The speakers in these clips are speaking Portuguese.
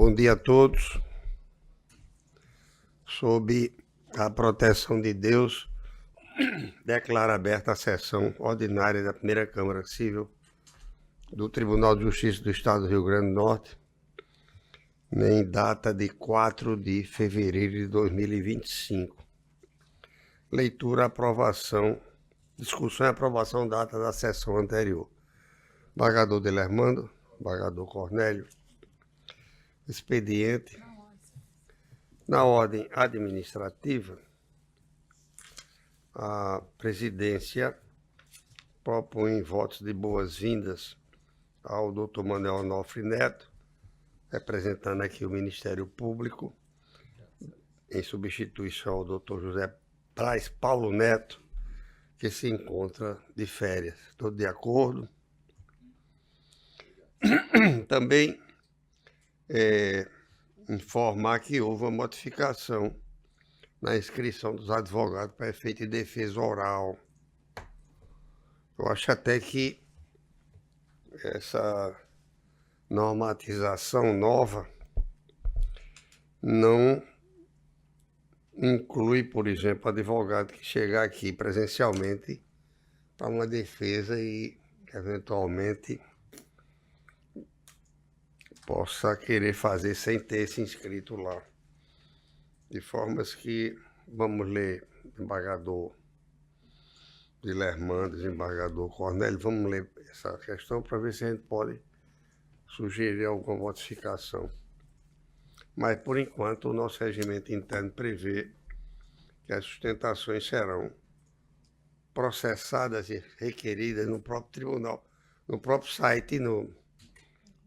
Bom dia a todos. Sob a proteção de Deus, declaro aberta a sessão ordinária da Primeira Câmara Civil do Tribunal de Justiça do Estado do Rio Grande do Norte, em data de 4 de fevereiro de 2025. Leitura, aprovação, discussão e aprovação da ata da sessão anterior. Embargador Delermando, embargador Cornélio, expediente. Na ordem administrativa, a presidência propõe votos de boas-vindas ao Dr. Manuel Onofre Neto, representando aqui o Ministério Público, em substituição ao Dr. José Braz Paulo Neto, que se encontra de férias. Estou de acordo. Também informar que houve uma modificação na inscrição dos advogados para efeito de defesa oral. Eu acho até que essa normatização nova não inclui, por exemplo, advogado que chegar aqui presencialmente para uma defesa e, eventualmente, possa querer fazer sem ter se inscrito lá. De formas que, vamos ler, desembargador Delermando, desembargador Cornélio, vamos ler essa questão para ver se a gente pode sugerir alguma modificação. Mas, por enquanto, o nosso regimento interno prevê que as sustentações serão processadas e requeridas no próprio tribunal, no próprio site,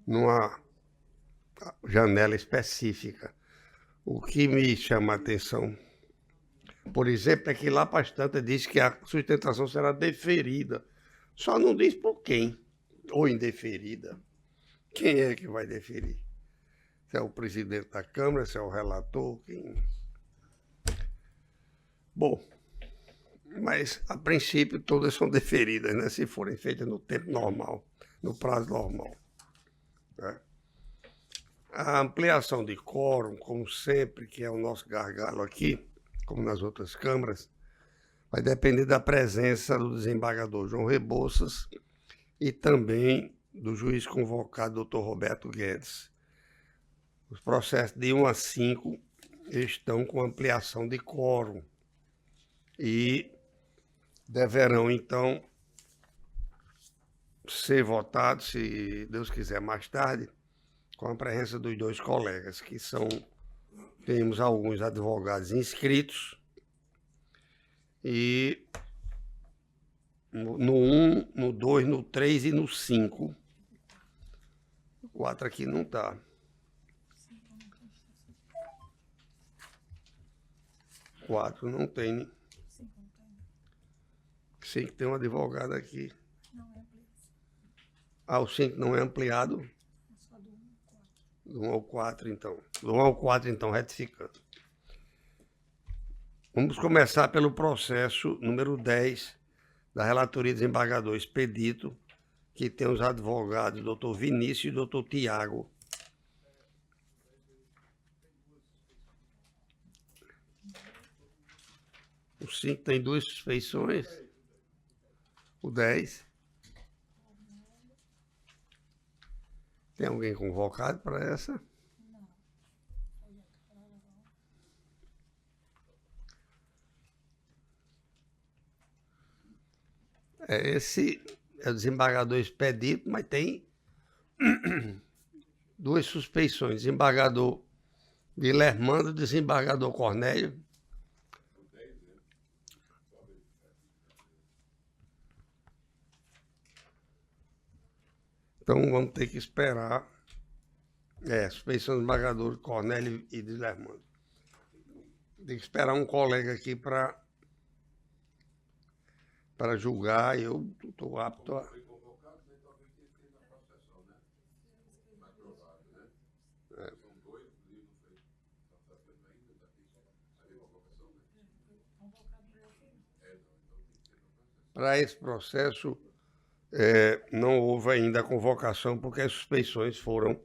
numa janela específica. O que me chama a atenção, por exemplo, é que lá para as tantas diz que a sustentação será deferida. Só não diz por quem, ou indeferida. Quem é que vai deferir? Se é o presidente da Câmara, se é o relator, quem... Bom, mas a princípio todas são deferidas, né? Se forem feitas no tempo normal, no prazo normal, né? A ampliação de quórum, como sempre, que é o nosso gargalo aqui, como nas outras câmaras, vai depender da presença do desembargador João Rebouças e também do juiz convocado, Dr. Roberto Guedes. Os processos de 1 a 5 estão com ampliação de quórum e deverão, então, ser votados, se Deus quiser, mais tarde, com a presença dos dois colegas, que são, temos alguns advogados inscritos, e no 1, no 2, no 3 e no 5. O 4 aqui não está. O 4 não tem. 5 tem um advogado aqui. O 5 não é ampliado? Do 1 ao 4, então. Do 1 ao 4, então, retificando. Vamos começar pelo processo número 10 da relatoria do desembargador Expedito, que tem os advogados Dr. Vinícius e Dr. Tiago. O 5 tem 2 suspeições. O 10. Tem alguém convocado para essa? Esse é o desembargador Expedito, mas tem 2 suspeições. Desembargador Delermando e desembargador Cornélio. Então vamos ter que esperar. Suspeição do desembargador Cornélio e Delermando. Tem que esperar um colega aqui para julgar, e eu estou apto a... Para esse processo, não houve ainda a convocação, porque as suspeições foram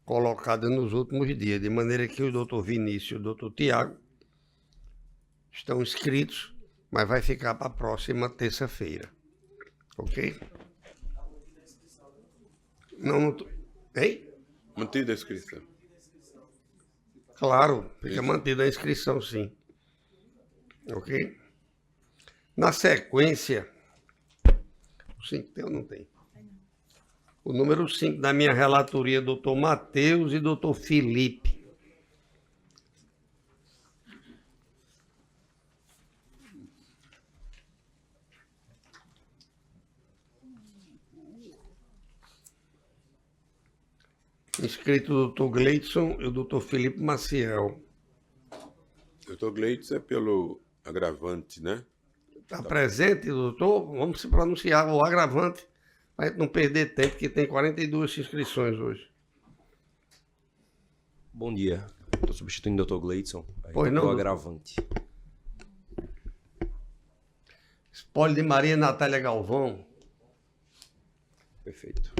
colocada nos últimos dias, de maneira que o doutor Vinícius e o doutor Tiago estão inscritos, mas vai ficar para a próxima terça-feira. Ok? Não. Hein? Mantida a inscrição. Claro, fica mantida a inscrição, sim. Ok? Na sequência, o 5 tem ou não tem? O número 5 da minha relatoria, doutor Matheus e doutor Felipe. Inscrito o doutor Gleidson e o doutor Felipe Maciel. Doutor Gleitz é pelo agravante, né? Está presente, doutor? Vamos se pronunciar o agravante, para a gente não perder tempo, que tem 42 inscrições hoje. Bom dia. Estou substituindo o Dr. Gleidson. Pois não, do doutor. agravante. Espólio de Maria Natália Galvão. Perfeito.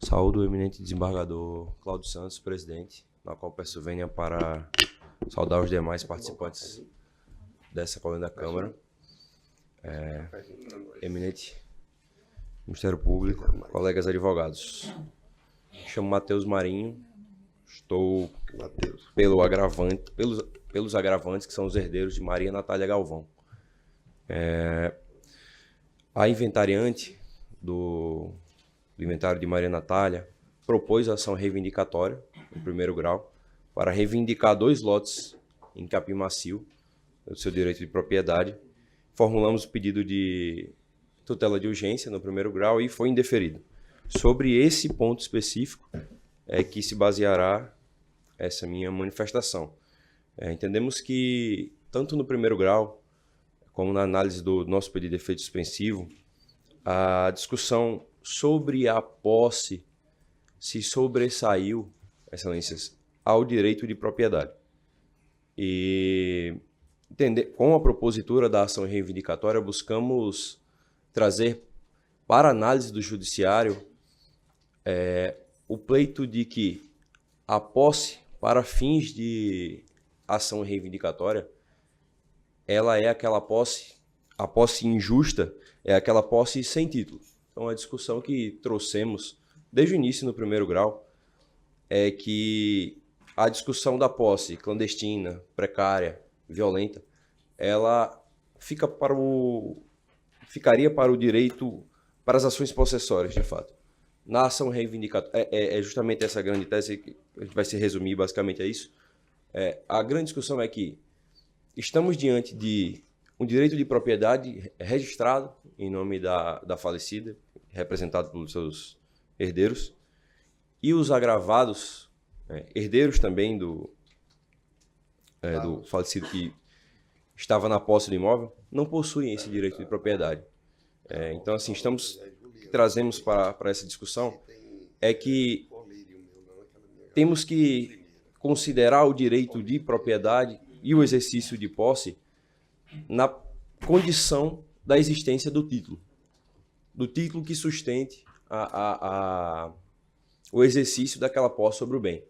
Saúdo o eminente desembargador Cláudio Santos, presidente, na qual peço vênia para saudar os demais participantes dessa coluna da Câmara. Eminente Ministério Público, colegas advogados. Me chamo Matheus Marinho, estou pelos agravantes, que são os herdeiros de Maria Natália Galvão. A inventariante do inventário de Maria Natália propôs a ação reivindicatória, no primeiro grau, para reivindicar 2 lotes em capim macio, do seu direito de propriedade. Formulamos o pedido de tutela de urgência no primeiro grau e foi indeferido. Sobre esse ponto específico é que se baseará essa minha manifestação. Entendemos que, tanto no primeiro grau, como na análise do nosso pedido de efeito suspensivo, a discussão sobre a posse se sobressaiu, excelências, ao direito de propriedade. E com a propositura da ação reivindicatória, buscamos trazer para a análise do judiciário o pleito de que a posse, para fins de ação reivindicatória, ela é aquela posse, a posse injusta é aquela posse sem título. Então, a discussão que trouxemos desde o início no primeiro grau é que a discussão da posse clandestina, precária, violenta, ela ficaria para o direito, para as ações possessórias, de fato. Na ação reivindicatória, é justamente essa grande tese, que a gente vai se resumir basicamente a isso. A grande discussão é que estamos diante de um direito de propriedade registrado em nome da falecida, representado pelos seus herdeiros, e os agravados, herdeiros também do falecido que estava na posse do imóvel, não possuem esse direito de propriedade. Então, assim, trazemos para essa discussão é que temos que considerar o direito de propriedade e o exercício de posse na condição da existência do título que sustente o exercício daquela posse sobre o bem.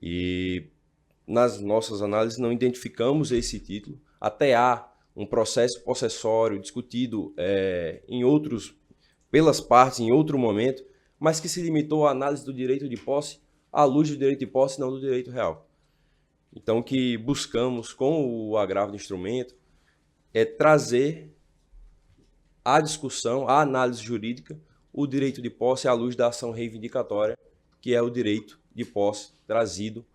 E nas nossas análises não identificamos esse título, até há um processo possessório discutido pelas partes em outro momento, mas que se limitou à análise do direito de posse à luz do direito de posse, não do direito real. Então, o que buscamos com o agravo do instrumento é trazer à discussão, à análise jurídica, o direito de posse à luz da ação reivindicatória, que é o direito de posse trazido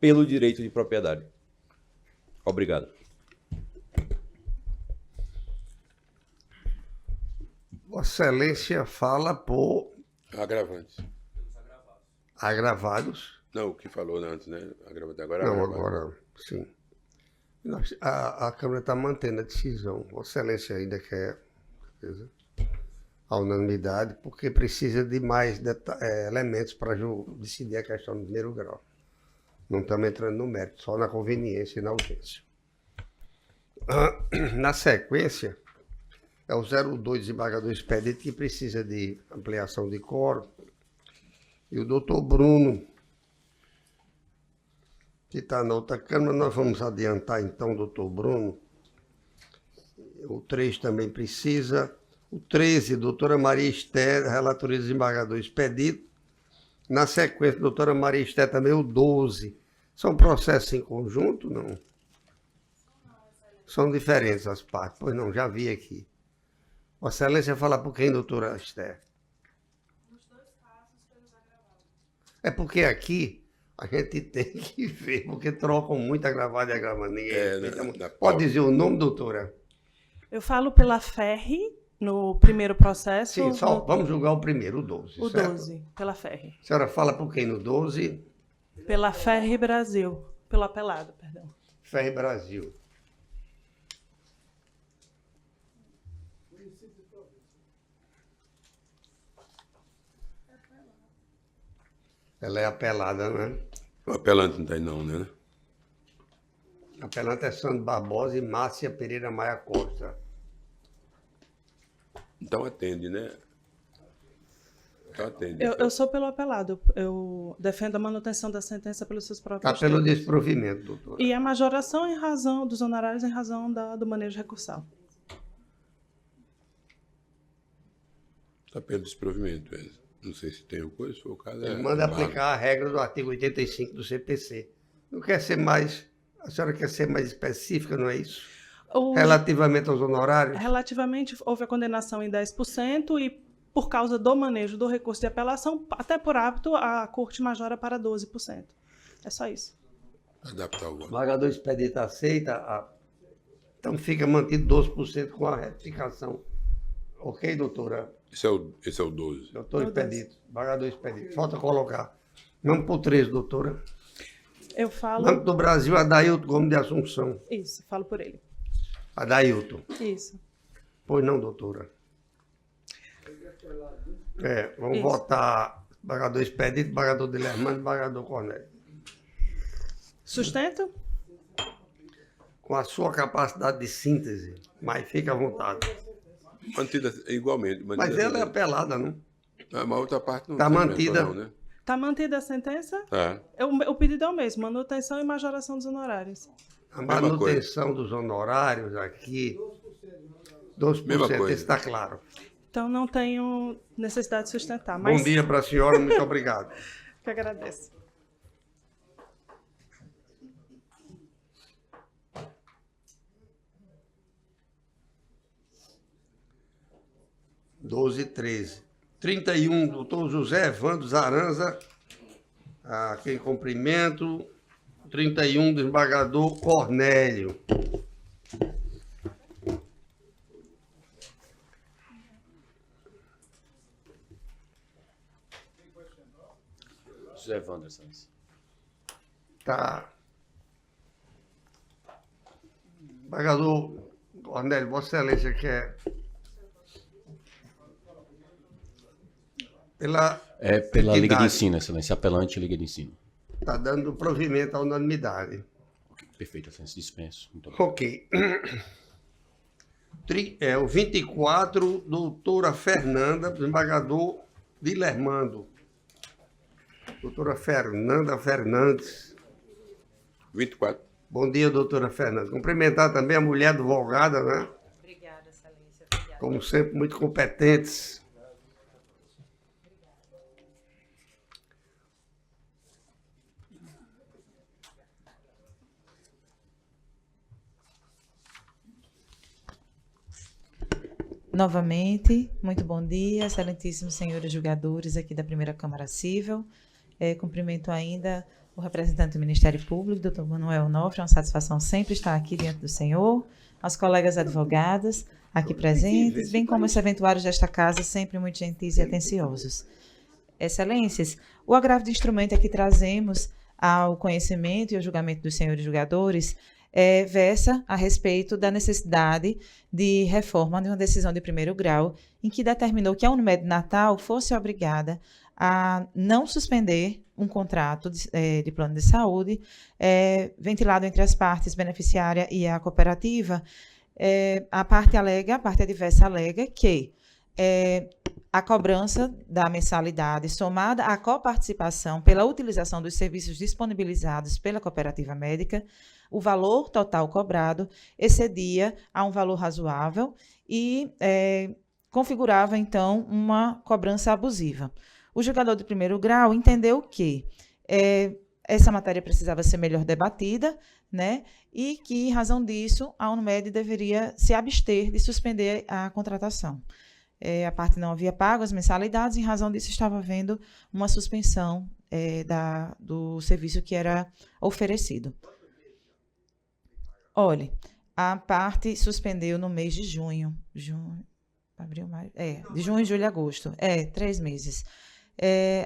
pelo direito de propriedade. Obrigado. Vossa Excelência fala por Agravante. agravados. Não, o que falou antes, né? Agravante agora. Não, agravante. agora, sim. A Câmara está mantendo a decisão. Vossa Excelência ainda quer a unanimidade, porque precisa de mais elementos para decidir a questão do primeiro grau. Não estamos entrando no mérito, só na conveniência e na urgência. Na sequência, é o 02 desembargador expediente, que precisa de ampliação de quórum. E o doutor Bruno que está na outra Câmara, nós vamos adiantar então, doutor Bruno. O 3 também precisa. O 13, doutora Maria Esté, relatoria do desembargador Expedito. Na sequência, doutora Maria Esté também o 12. São processos em conjunto? Não. São diferentes as partes. Pois não, já vi aqui. Vossa Excelência fala por quem, doutora Esté? Nos 2 casos pelos agravados. É porque aqui a gente tem que ver, porque trocam muito agravado e agravado. Ninguém respeita muito. Pode dizer o nome, doutora? Eu falo pela FERR no primeiro processo. Sim, só vamos julgar o primeiro, o 12. O certo? 12, pela FERR. A senhora fala por quem no 12? Pela FERR Brasil. Pelo apelado, perdão. Ferre Brasil. Ela é apelada, né? O apelante não tem não, né? Apelante é Sandro Barbosa e Márcia Pereira Maia Costa. Então atende, né? Então atende. Eu sou pelo apelado. Eu defendo a manutenção da sentença pelos seus próprios Está pelo termos. desprovimento, doutora. E a majoração em razão dos honorários em razão do manejo recursal. Está pelo desprovimento. Não sei se tem alguma coisa, se for o caso. Ele manda aplicar a regra do artigo 85 do CPC. Não quer ser mais... A senhora quer ser mais específica, não é isso? Relativamente aos honorários? Relativamente, houve a condenação em 10% e, por causa do manejo do recurso de apelação, até por hábito, a Corte majora para 12%. É só isso. Adaptar o O voto. pagador expedito aceita, então fica mantido 12% com a retificação. Ok, doutora? Esse é o 12. Doutor Expedito, pagador expedito. Falta colocar. Vamos para o 13, doutora. Eu falo... Banco do Brasil, Adailton Gomes de Assunção. Isso, falo por ele. Adailton. Isso. Pois não, doutora. Vamos Isso. votar pagador expedito, pagador de Lermano e pagador Cornélio. Sustento? Com a sua capacidade de síntese, mas fica à vontade. Mantida igualmente. Mantida Mas ela é apelada, não? Mas a outra parte não Tá tem mantida. não, né? Está mantida a sentença? Tá. O pedido é o mesmo, manutenção e majoração dos honorários. A Mesma manutenção dos honorários aqui, 12%, Mesma coisa. isso está claro. Então não tenho necessidade de sustentar, mas Bom dia para a senhora, muito obrigado. que agradeço. Doze, 13. 31, doutor José Evandro Zaranza, aqui em cumprimento. 31, desembargador Cornélio. José Wanderson. Tá. Desembargador Cornélio, Vossa Excelência quer... É pela Liga de entidade. Ensino, Excelência. Apelante Liga de Ensino. Está dando provimento à unanimidade. Perfeito, Excelência. Dispenso. Muito obrigado. Ok. O 24, doutora Fernanda, desembargador de Lermando. Doutora Fernanda Fernandes. 24. Bom dia, doutora Fernanda. Cumprimentar também a mulher advogada, né? Obrigada, Excelência. Obrigada. Como sempre, muito competentes. Novamente, muito bom dia, excelentíssimos senhores julgadores aqui da Primeira Câmara Cível. Cumprimento ainda o representante do Ministério Público, doutor Manuel Onofre, é uma satisfação sempre estar aqui diante do senhor, aos colegas advogados aqui presentes, bem como os serventuários desta casa, sempre muito gentis e atenciosos. Excelências, o agravo de instrumento que trazemos ao conhecimento e ao julgamento dos senhores julgadores versa a respeito da necessidade de reforma de uma decisão de primeiro grau em que determinou que a Unimed Natal fosse obrigada a não suspender um contrato de plano de saúde ventilado entre as partes beneficiária e a cooperativa. A parte adversa alega que a cobrança da mensalidade somada à coparticipação pela utilização dos serviços disponibilizados pela cooperativa médica, o valor total cobrado excedia a um valor razoável e configurava, então, uma cobrança abusiva. O julgador de primeiro grau entendeu que essa matéria precisava ser melhor debatida, né, e que, em razão disso, a Unimed deveria se abster de suspender a contratação. A parte não havia pago as mensalidades, em razão disso estava havendo uma suspensão do serviço que era oferecido. Olhe, a parte suspendeu no mês de junho, abril, maio, de junho, julho e agosto, 3 meses.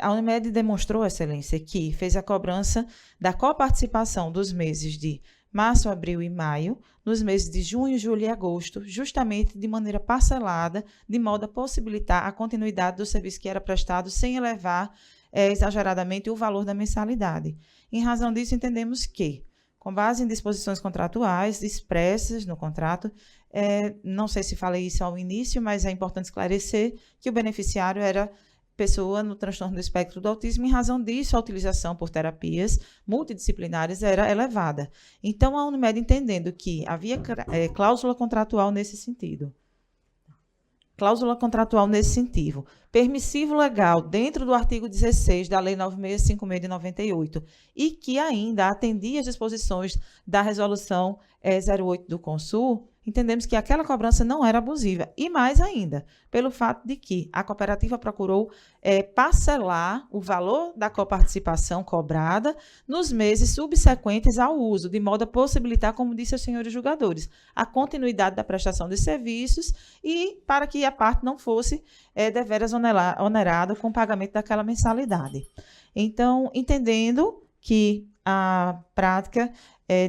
A Unimed demonstrou, Excelência, que fez a cobrança da coparticipação dos meses de março, abril e maio, nos meses de junho, julho e agosto, justamente de maneira parcelada, de modo a possibilitar a continuidade do serviço que era prestado sem elevar exageradamente o valor da mensalidade. Em razão disso, entendemos que, com base em disposições contratuais expressas no contrato, não sei se falei isso ao início, mas é importante esclarecer que o beneficiário era pessoa no transtorno do espectro do autismo. Em razão disso, a utilização por terapias multidisciplinares era elevada. Então, a Unimed, entendendo que havia cláusula contratual nesse sentido, permissivo legal dentro do artigo 16 da Lei 9656 de 98 e que ainda atendia às disposições da Resolução 08 do Consul, entendemos que aquela cobrança não era abusiva. E mais ainda, pelo fato de que a cooperativa procurou parcelar o valor da coparticipação cobrada nos meses subsequentes ao uso, de modo a possibilitar, como disse aos senhores julgadores, a continuidade da prestação de serviços e para que a parte não fosse deveras onerada com o pagamento daquela mensalidade. Então, entendendo que a prática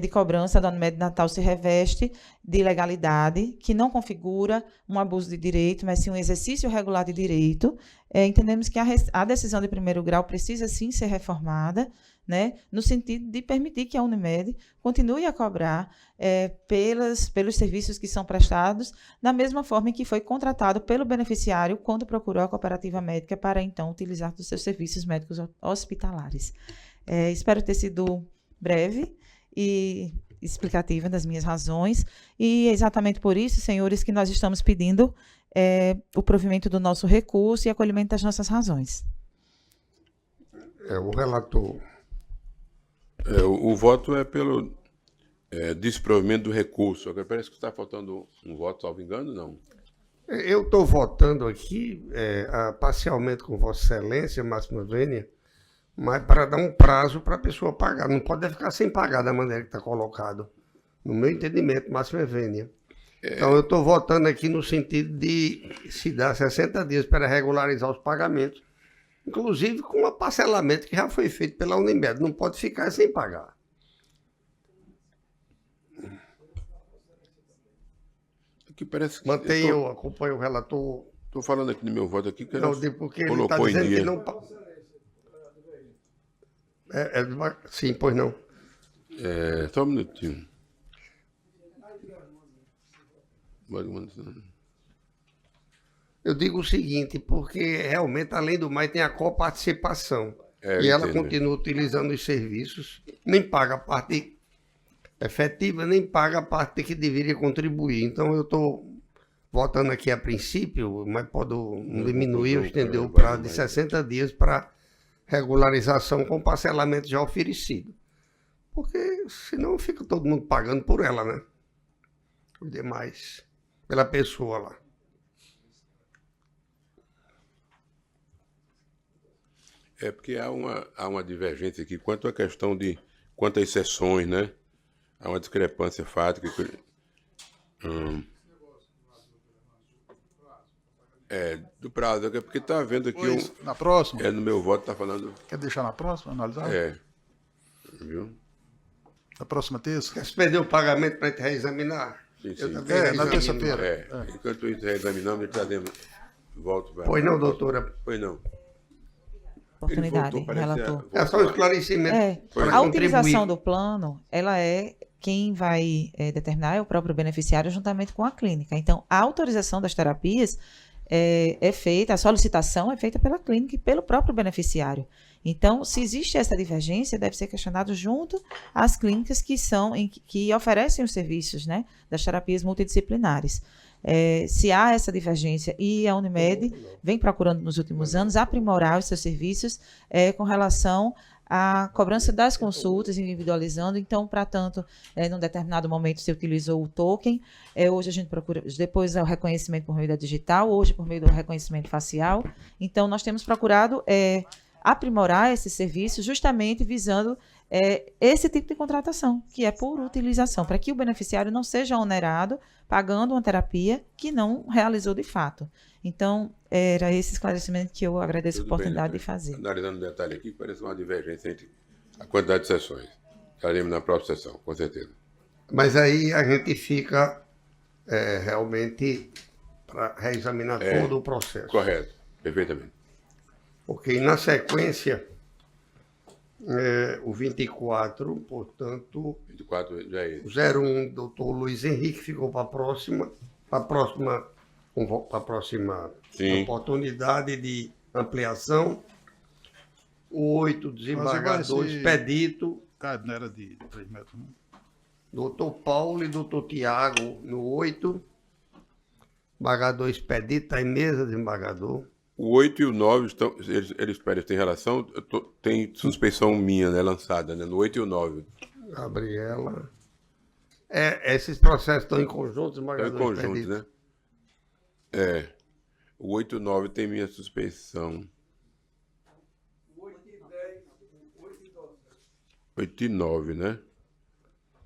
de cobrança da Unimed Natal se reveste de legalidade, que não configura um abuso de direito, mas sim um exercício regular de direito, entendemos que a decisão de primeiro grau precisa sim ser reformada, né, no sentido de permitir que a Unimed continue a cobrar pelos serviços que são prestados, da mesma forma em que foi contratado pelo beneficiário quando procurou a cooperativa médica para, então, utilizar dos seus serviços médicos hospitalares. Espero ter sido breve e explicativa das minhas razões, e é exatamente por isso, senhores, que nós estamos pedindo o provimento do nosso recurso e acolhimento das nossas razões. O relator. O voto é pelo desprovimento do recurso. Agora parece que está faltando um voto, salvo engano, não? Eu estou votando aqui parcialmente com Vossa Excelência, Máxima Vênia, mas para dar um prazo para a pessoa pagar. Não pode ficar sem pagar da maneira que está colocado. No meu entendimento, Máxima Vênia. Então, eu estou votando aqui no sentido de se dar 60 dias para regularizar os pagamentos, inclusive com um parcelamento que já foi feito pela Unimed. Não pode ficar sem pagar. Aqui parece que Mantenha, eu acompanho o relator. Estou falando aqui no meu voto aqui, que Não, porque ele está dizendo que não... sim, pois não. Só um minutinho. Eu digo o seguinte, porque realmente, além do mais, tem a coparticipação. E ela continua utilizando os serviços, nem paga a parte efetiva, nem paga a parte que deveria contribuir. Então, eu estou votando aqui a princípio, mas pode diminuir ou estender o prazo de 60 dias para regularização com parcelamento já oferecido. Porque senão fica todo mundo pagando por ela, né? Os demais, pela pessoa lá. Porque há uma divergência aqui quanto à questão de quantas sessões, né? Há uma discrepância fática. Do prazo, porque está vendo aqui... na próxima? No meu voto está falando... Quer deixar na próxima, analisar? Viu? Na próxima terça? Quer suspender o pagamento para a gente reexaminar? Sim, sim. Na terça-feira. Enquanto isso reexaminamos, ele trazemos... Volto para... Pois não, doutora? Pois não. Oportunidade, relator. É só um esclarecimento. A utilização do plano, ela quem vai determinar é o próprio beneficiário juntamente com a clínica. Então, a autorização das terapias é feita, a solicitação é feita pela clínica e pelo próprio beneficiário. Então, se existe essa divergência, deve ser questionado junto às clínicas que oferecem os serviços, né, das terapias multidisciplinares. Se há essa divergência, e a Unimed vem procurando nos últimos anos aprimorar os seus serviços com relação à cobrança das consultas, individualizando. Então, para tanto, num determinado momento se utilizou o token, hoje a gente procura, depois é o reconhecimento por meio da digital, hoje por meio do reconhecimento facial. Então, nós temos procurado aprimorar esse serviço justamente visando esse tipo de contratação, que é por utilização, para que o beneficiário não seja onerado pagando uma terapia que não realizou de fato. Então, era esse esclarecimento que eu agradeço a oportunidade de fazer. Analisando o detalhe aqui, parece uma divergência entre a quantidade de sessões. Estaremos na próxima sessão, com certeza. Mas aí a gente fica realmente para reexaminar todo o processo. Correto, perfeitamente. Porque na sequência, o 24, portanto, 24 já é o 01, doutor Luiz Henrique, ficou para a próxima Sim. oportunidade de ampliação. O 8, desembargador Expedito, Não era de 3 metros, não? doutor Paulo e doutor Tiago no 8. Desembargador Expedito, está em mesa, desembargador. O 8 e o 9 estão. Eles têm relação. Tem suspeição minha, né? Lançada, né? No 8 e o 9. Gabriela. Esses processos estão em conjunto, Estão desembargador em conjunto, Expedito? né? O 8 e o 9 tem minha suspeição. 8 e 9, né?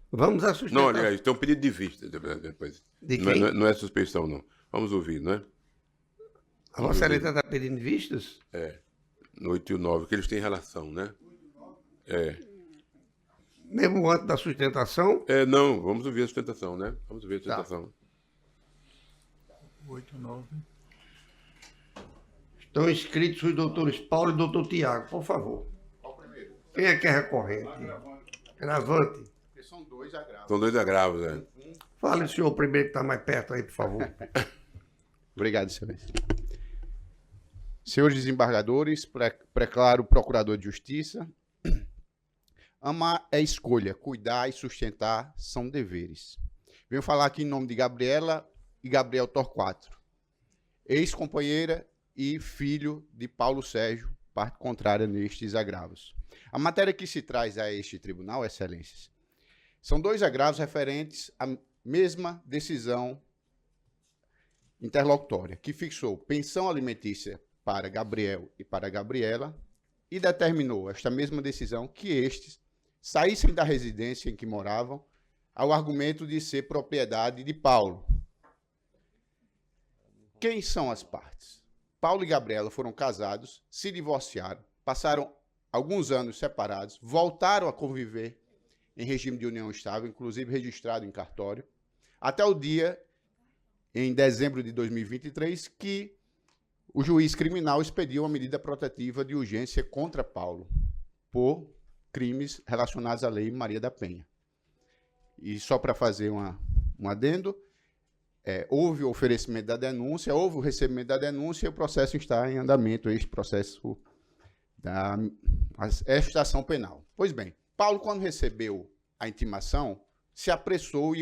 Vamos à sustentação. Não, aliás, tem um pedido de vista depois. De quem? Não é suspeição, não. Vamos ouvir, não é? A Vossa Excelência está pedindo vistas? No 8 e o 9, que eles têm relação, né? Mesmo antes da sustentação? Não, vamos ouvir a sustentação, né? Vamos ouvir a sustentação. 8, 9. Estão inscritos os doutores Paulo e doutor Tiago, por favor. Quem é que é recorrente? Gravante. São 2 agravos. São 2 agravos, Fale o senhor primeiro que está mais perto aí, por favor. Obrigado, excelência. Senhores desembargadores, preclaro procurador de justiça, amar é escolha, cuidar e sustentar são deveres. Venho falar aqui em nome de Gabriela e Gabriel Torquato, ex-companheira e filho de Paulo Sérgio, parte contrária nestes agravos. A matéria que se traz a este tribunal, excelências, são 2 agravos referentes à mesma decisão interlocutória, que fixou pensão alimentícia para Gabriel e para Gabriela e determinou esta mesma decisão que estes saíssem da residência em que moravam ao argumento de ser propriedade de Paulo. Quem são as partes? Paulo e Gabriela foram casados, se divorciaram, passaram alguns anos separados, voltaram a conviver em regime de união estável, inclusive registrado em cartório, até o dia, em dezembro de 2023, que o juiz criminal expediu uma medida protetiva de urgência contra Paulo por crimes relacionados à Lei Maria da Penha. E só para fazer um adendo, houve o oferecimento da denúncia, houve o recebimento da denúncia e o processo está em andamento, este processo da ação penal. Pois bem, Paulo, quando recebeu a intimação, se apressou e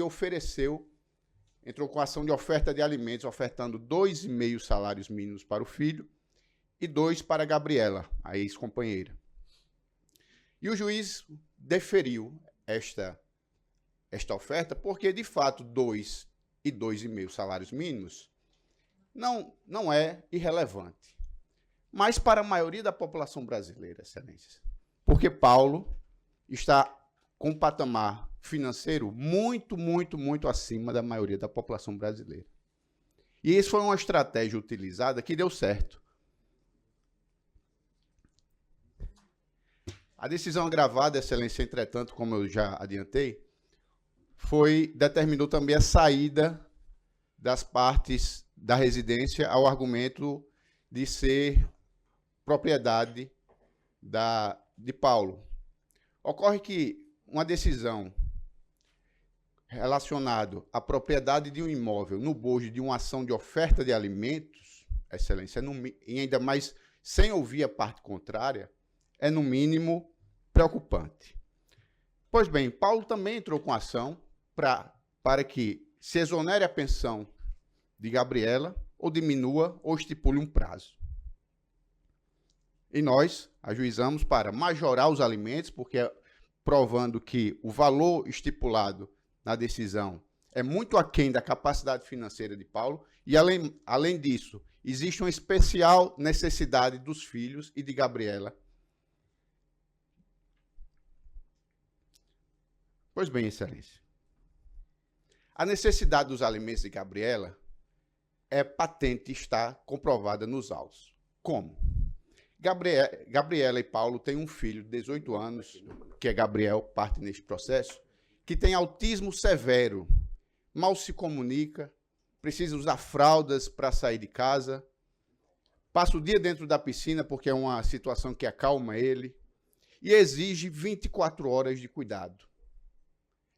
entrou com ação de oferta de alimentos, ofertando 2,5 salários mínimos para o filho e 2 para a Gabriela, a ex-companheira. E o juiz deferiu esta oferta porque, de fato, 2 e 2,5 salários mínimos não é irrelevante. Mas para a maioria da população brasileira, excelências, porque Paulo está com um patamar financeiro muito, muito, muito acima da maioria da população brasileira. E isso foi uma estratégia utilizada que deu certo. A decisão agravada, excelência, entretanto, como eu já adiantei, determinou também a saída das partes da residência ao argumento de ser propriedade de Paulo. Ocorre que uma decisão relacionada à propriedade de um imóvel no bojo de uma ação de oferta de alimentos Excelência, e ainda mais sem ouvir a parte contrária, é no mínimo preocupante. Pois bem, Paulo também entrou com ação para que se exonere a pensão de Gabriela, ou diminua, ou estipule um prazo. E nós ajuizamos para majorar os alimentos, porque provando que o valor estipulado na decisão é muito aquém da capacidade financeira de Paulo, e além disso, existe uma especial necessidade dos filhos e de Gabriela. Pois bem, Excelência, a necessidade dos alimentos de Gabriela é patente e está comprovada nos autos. Como? Gabriela e Paulo têm um filho de 18 anos, que é Gabriel, parte neste processo, que tem autismo severo, mal se comunica, precisa usar fraldas para sair de casa, passa o dia dentro da piscina porque é uma situação que acalma ele e exige 24 horas de cuidado.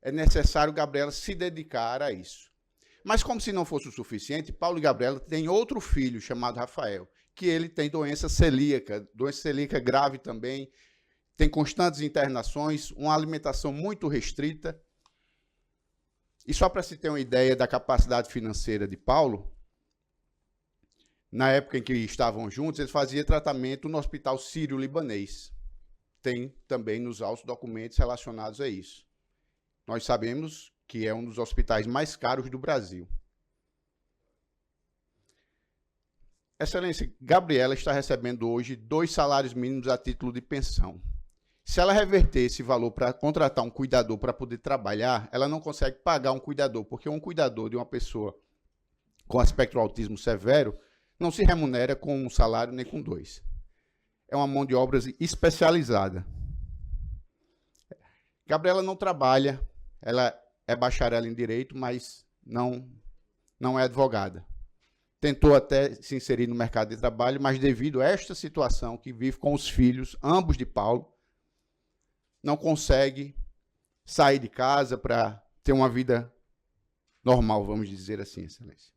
É necessário Gabriela se dedicar a isso. Mas como se não fosse o suficiente, Paulo e Gabriela têm outro filho chamado Rafael, que ele tem doença celíaca grave também, tem constantes internações, uma alimentação muito restrita. E só para se ter uma ideia da capacidade financeira de Paulo, na época em que estavam juntos, ele fazia tratamento no Hospital Sírio-Libanês. Tem também nos autos documentos relacionados a isso. Nós sabemos que é um dos hospitais mais caros do Brasil. Excelência, Gabriela está recebendo hoje 2 salários mínimos a título de pensão. Se ela reverter esse valor para contratar um cuidador para poder trabalhar, ela não consegue pagar um cuidador, porque um cuidador de uma pessoa com espectro autismo severo não se remunera com um salário nem com 2. É uma mão de obra especializada. Gabriela não trabalha, ela é bacharel em Direito, mas não é advogada. Tentou até se inserir no mercado de trabalho, mas devido a esta situação que vive com os filhos, ambos de Paulo, não consegue sair de casa para ter uma vida normal, vamos dizer assim, Excelência.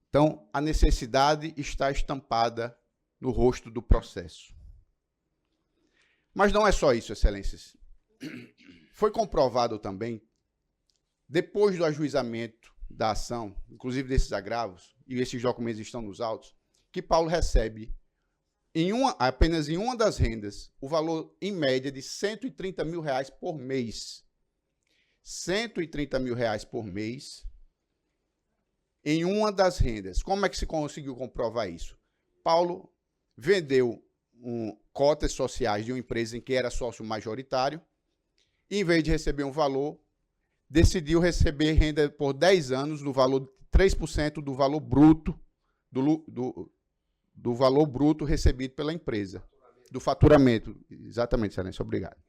Então, a necessidade está estampada no rosto do processo. Mas não é só isso, Excelências. Foi comprovado também, depois do ajuizamento da ação, inclusive desses agravos, e esses documentos estão nos autos, que Paulo recebe, apenas em uma das rendas, o valor, em média, de R$130 mil por mês. R$130 mil por mês em uma das rendas. Como é que se conseguiu comprovar isso? Paulo vendeu cotas sociais de uma empresa em que era sócio majoritário, e, em vez de receber um valor, decidiu receber renda por 10 anos no valor de 3% do valor bruto, do valor bruto recebido pela empresa. Do faturamento. Exatamente, Excelência, obrigado.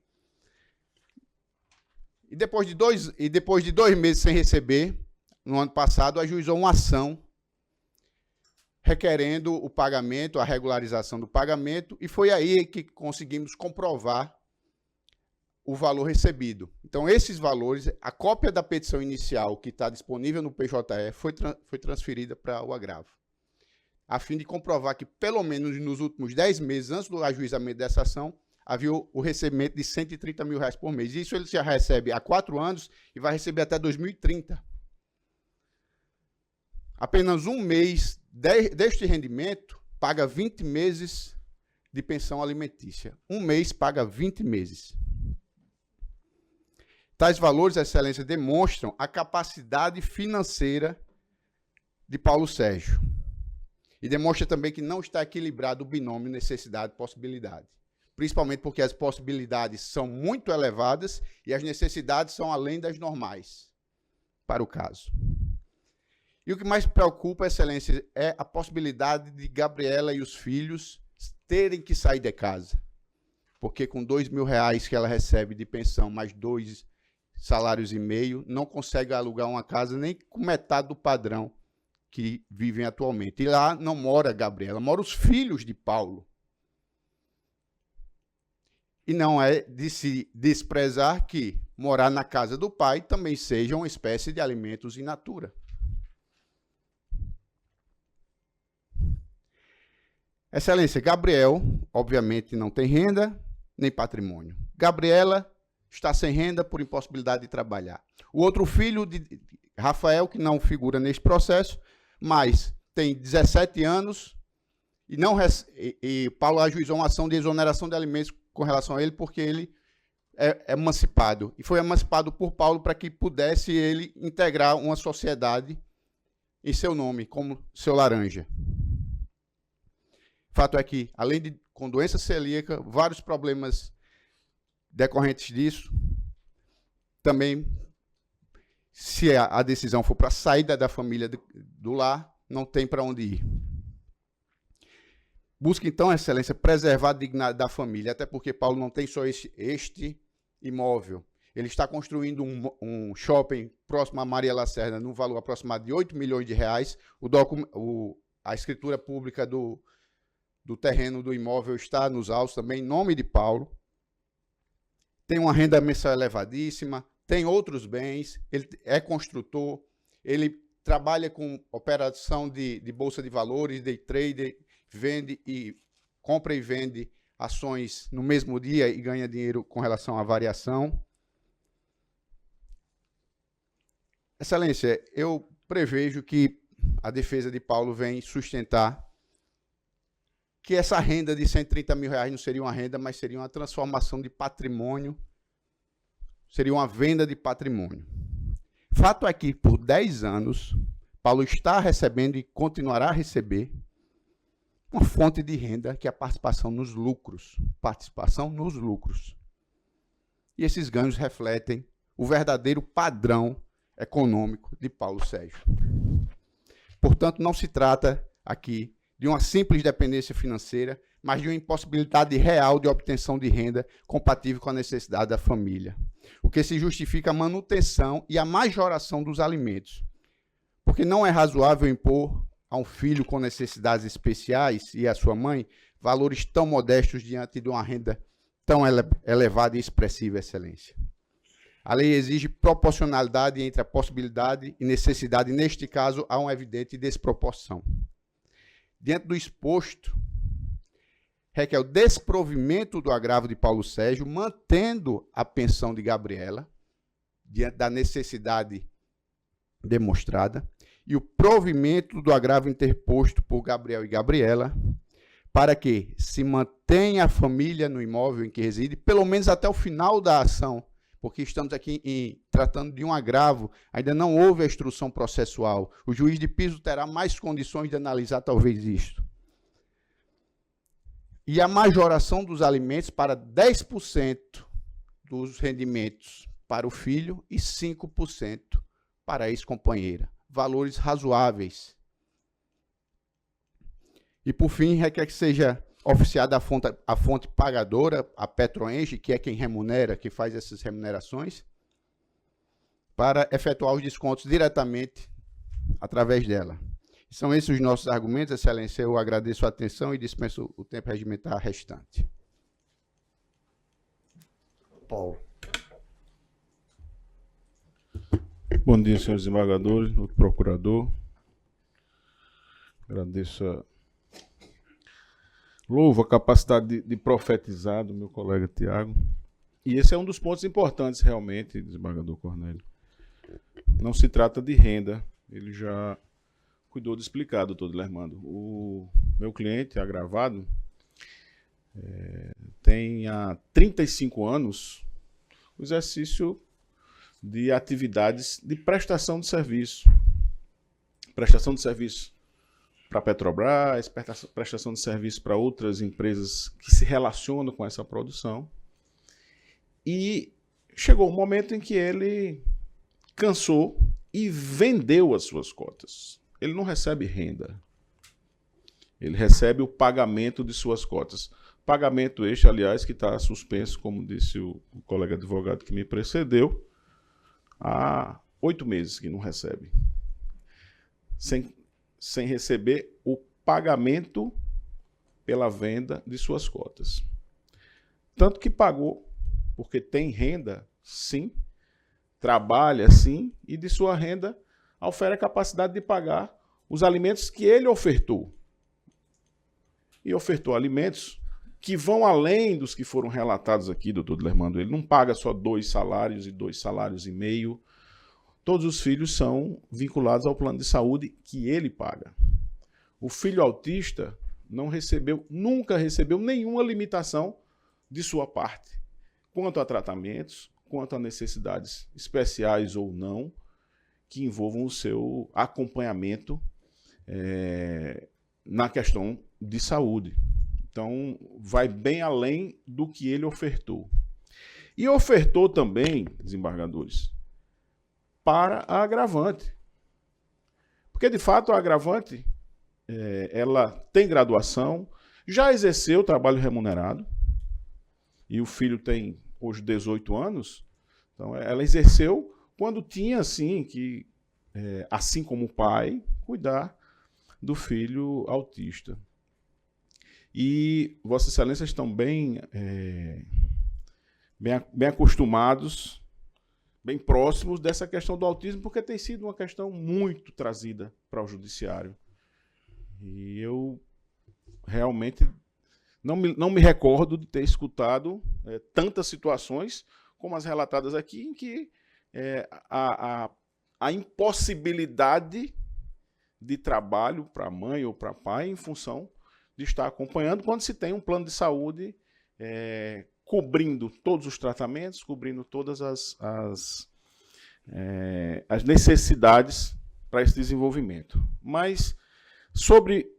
E depois de 2 meses sem receber, no ano passado, ajuizou uma ação requerendo o pagamento, a regularização do pagamento, e foi aí que conseguimos comprovar o valor recebido. Então, esses valores, a cópia da petição inicial que está disponível no PJE foi transferida para o agravo, a fim de comprovar que, pelo menos nos últimos 10 meses, antes do ajuizamento dessa ação, havia o recebimento de R$130 mil por mês. Isso ele já recebe há 4 anos e vai receber até 2030. Apenas um mês deste rendimento paga 20 meses de pensão alimentícia. Um mês paga 20 meses. Tais valores, Excelência, demonstram a capacidade financeira de Paulo Sérgio. E demonstra também que não está equilibrado o binômio necessidade-possibilidade. Principalmente porque as possibilidades são muito elevadas e as necessidades são além das normais, para o caso. E o que mais preocupa, Excelência, é a possibilidade de Gabriela e os filhos terem que sair de casa. Porque com R$2 mil que ela recebe de pensão, mais 2 salários e meio, não consegue alugar uma casa nem com metade do padrão que vivem atualmente. E lá não mora Gabriela, mora os filhos de Paulo. E não é de se desprezar que morar na casa do pai também seja uma espécie de alimentos in natura. Excelência, Gabriel, obviamente, não tem renda nem patrimônio. Gabriela está sem renda por impossibilidade de trabalhar. O outro filho de Rafael, que não figura neste processo, mas tem 17 anos e Paulo ajuizou uma ação de exoneração de alimentos com relação a ele, porque ele é emancipado. E foi emancipado por Paulo para que pudesse ele integrar uma sociedade em seu nome, como seu Laranja. Fato é que, além de com doença celíaca, vários problemas decorrentes disso, também, se a decisão for para a saída da família do lar, não tem para onde ir. Busca, então, Excelência, preservar a dignidade da família, até porque Paulo não tem só este imóvel. Ele está construindo um shopping próximo a Maria Lacerda, num valor aproximado de 8 milhões de reais. A escritura pública do terreno do imóvel está nos autos também, em nome de Paulo. Tem uma renda mensal elevadíssima, tem outros bens, ele é construtor, ele trabalha com operação de bolsa de valores, day trader, compra e vende ações no mesmo dia e ganha dinheiro com relação à variação. Excelência, eu prevejo que a defesa de Paulo vem sustentar que essa renda de 130 mil reais não seria uma renda, mas seria uma transformação de patrimônio, seria uma venda de patrimônio. Fato é que, por 10 anos, Paulo está recebendo e continuará a receber uma fonte de renda que é a participação nos lucros. Participação nos lucros. E esses ganhos refletem o verdadeiro padrão econômico de Paulo Sérgio. Portanto, não se trata aqui de uma simples dependência financeira, mas de uma impossibilidade real de obtenção de renda compatível com a necessidade da família, o que se justifica a manutenção e a majoração dos alimentos, porque não é razoável impor a um filho com necessidades especiais e a sua mãe valores tão modestos diante de uma renda tão elevada e expressiva, Excelência. A lei exige proporcionalidade entre a possibilidade e necessidade, e neste caso há uma evidente desproporção. Diante do exposto, requer o desprovimento do agravo de Paulo Sérgio, mantendo a pensão de Gabriela, diante da necessidade demonstrada, e o provimento do agravo interposto por Gabriel e Gabriela, para que se mantenha a família no imóvel em que reside, pelo menos até o final da ação, porque estamos aqui tratando de um agravo, ainda não houve a instrução processual. O juiz de piso terá mais condições de analisar talvez isto. E a majoração dos alimentos para 10% dos rendimentos para o filho e 5% para a ex-companheira. Valores razoáveis. E, por fim, requer que seja oficiada a fonte pagadora, a Petroenge, que é quem remunera, que faz essas remunerações, para efetuar os descontos diretamente através dela. São esses os nossos argumentos, Excelência. Eu agradeço a atenção e dispenso o tempo regimentar restante. Paulo. Bom dia, senhores desembargadores, o procurador. Agradeço louvo a capacidade de profetizar do meu colega Tiago. E esse é um dos pontos importantes, realmente, desembargador Cornélio. Não se trata de renda, ele já cuidou de explicar, doutor Dilermando. O meu cliente agravado tem há 35 anos o exercício de atividades de prestação de serviço. Prestação de serviço para a Petrobras, prestação de serviço para outras empresas que se relacionam com essa produção. E chegou um momento em que ele cansou e vendeu as suas cotas. Ele não recebe renda. Ele recebe o pagamento de suas cotas. Pagamento este, aliás, que está suspenso, como disse o colega advogado que me precedeu, há 8 meses que não recebe. Sem receber o pagamento pela venda de suas cotas. Tanto que pagou, porque tem renda, sim, trabalha, sim, e de sua renda oferece a capacidade de pagar os alimentos que ele ofertou. e ofertou alimentos que vão além dos que foram relatados aqui, doutor Dilermando. Ele não paga só 2 salários e 2 salários e meio. Todos os filhos são vinculados ao plano de saúde que ele paga. O filho autista nunca recebeu nenhuma limitação de sua parte, quanto a tratamentos, quanto a necessidades especiais ou não, que envolvam o seu acompanhamento na questão de saúde. Então, vai bem além do que ele ofertou. E ofertou também, desembargadores, para a agravante. Porque, de fato, a agravante, ela tem graduação, já exerceu trabalho remunerado, e o filho tem, hoje, 18 anos, então ela exerceu quando tinha, assim, que, assim como o pai, cuidar do filho autista. E Vossas Excelências estão bem acostumados, bem próximos dessa questão do autismo, porque tem sido uma questão muito trazida para o judiciário. E eu realmente não me recordo de ter escutado tantas situações como as relatadas aqui, em que a impossibilidade de trabalho para a mãe ou para o pai em função de estar acompanhando, quando se tem um plano de saúde cobrindo todos os tratamentos, cobrindo todas as necessidades para esse desenvolvimento. Mas, sobre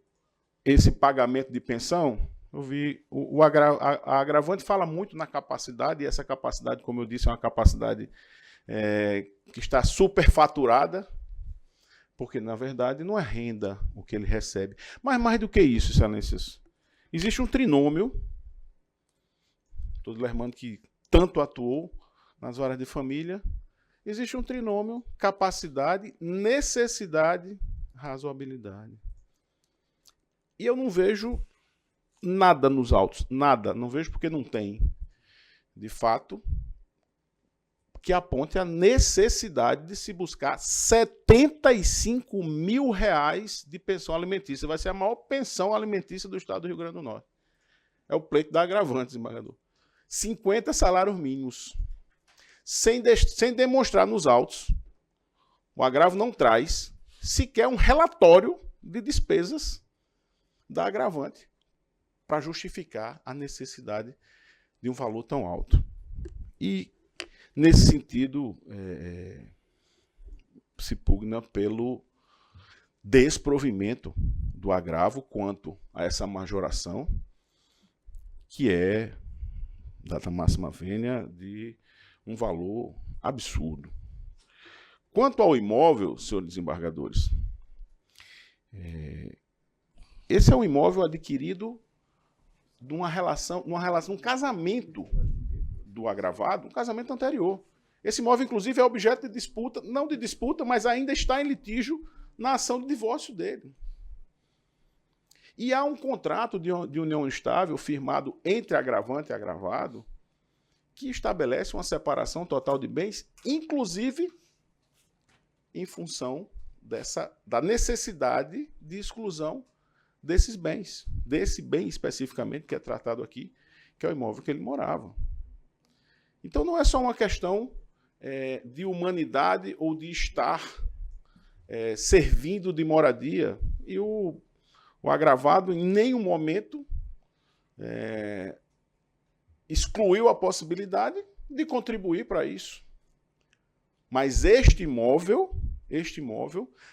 esse pagamento de pensão, eu vi a agravante fala muito na capacidade, e essa capacidade, como eu disse, é uma capacidade que está superfaturada, porque, na verdade, não é renda o que ele recebe. Mas mais do que isso, Excelências, existe um trinômio, todo Dilermando que tanto atuou nas varas de família, existe um trinômio, capacidade, necessidade, razoabilidade. E eu não vejo nada nos autos, nada, não vejo porque não tem, de fato, que aponte a necessidade de se buscar R$75 mil de pensão alimentícia. Vai ser a maior pensão alimentícia do estado do Rio Grande do Norte. É o pleito da agravante, desembargador. 50 salários mínimos. Sem demonstrar nos autos, o agravo não traz sequer um relatório de despesas da agravante para justificar a necessidade de um valor tão alto. E, nesse sentido, se pugna pelo desprovimento do agravo quanto a essa majoração, que é, data máxima vênia, de um valor absurdo. Quanto ao imóvel, senhores desembargadores, esse é um imóvel adquirido de uma relação, um casamento do agravado, um casamento anterior. Esse imóvel, inclusive, é objeto de disputa, não de disputa, mas ainda está em litígio na ação de divórcio dele. E há um contrato de união estável firmado entre agravante e agravado que estabelece uma separação total de bens, inclusive em função da necessidade de exclusão desses bens, desse bem especificamente que é tratado aqui, que é o imóvel que ele morava. Então não é só uma questão de humanidade ou de estar servindo de moradia, e o agravado em nenhum momento excluiu a possibilidade de contribuir para isso. Mas este imóvel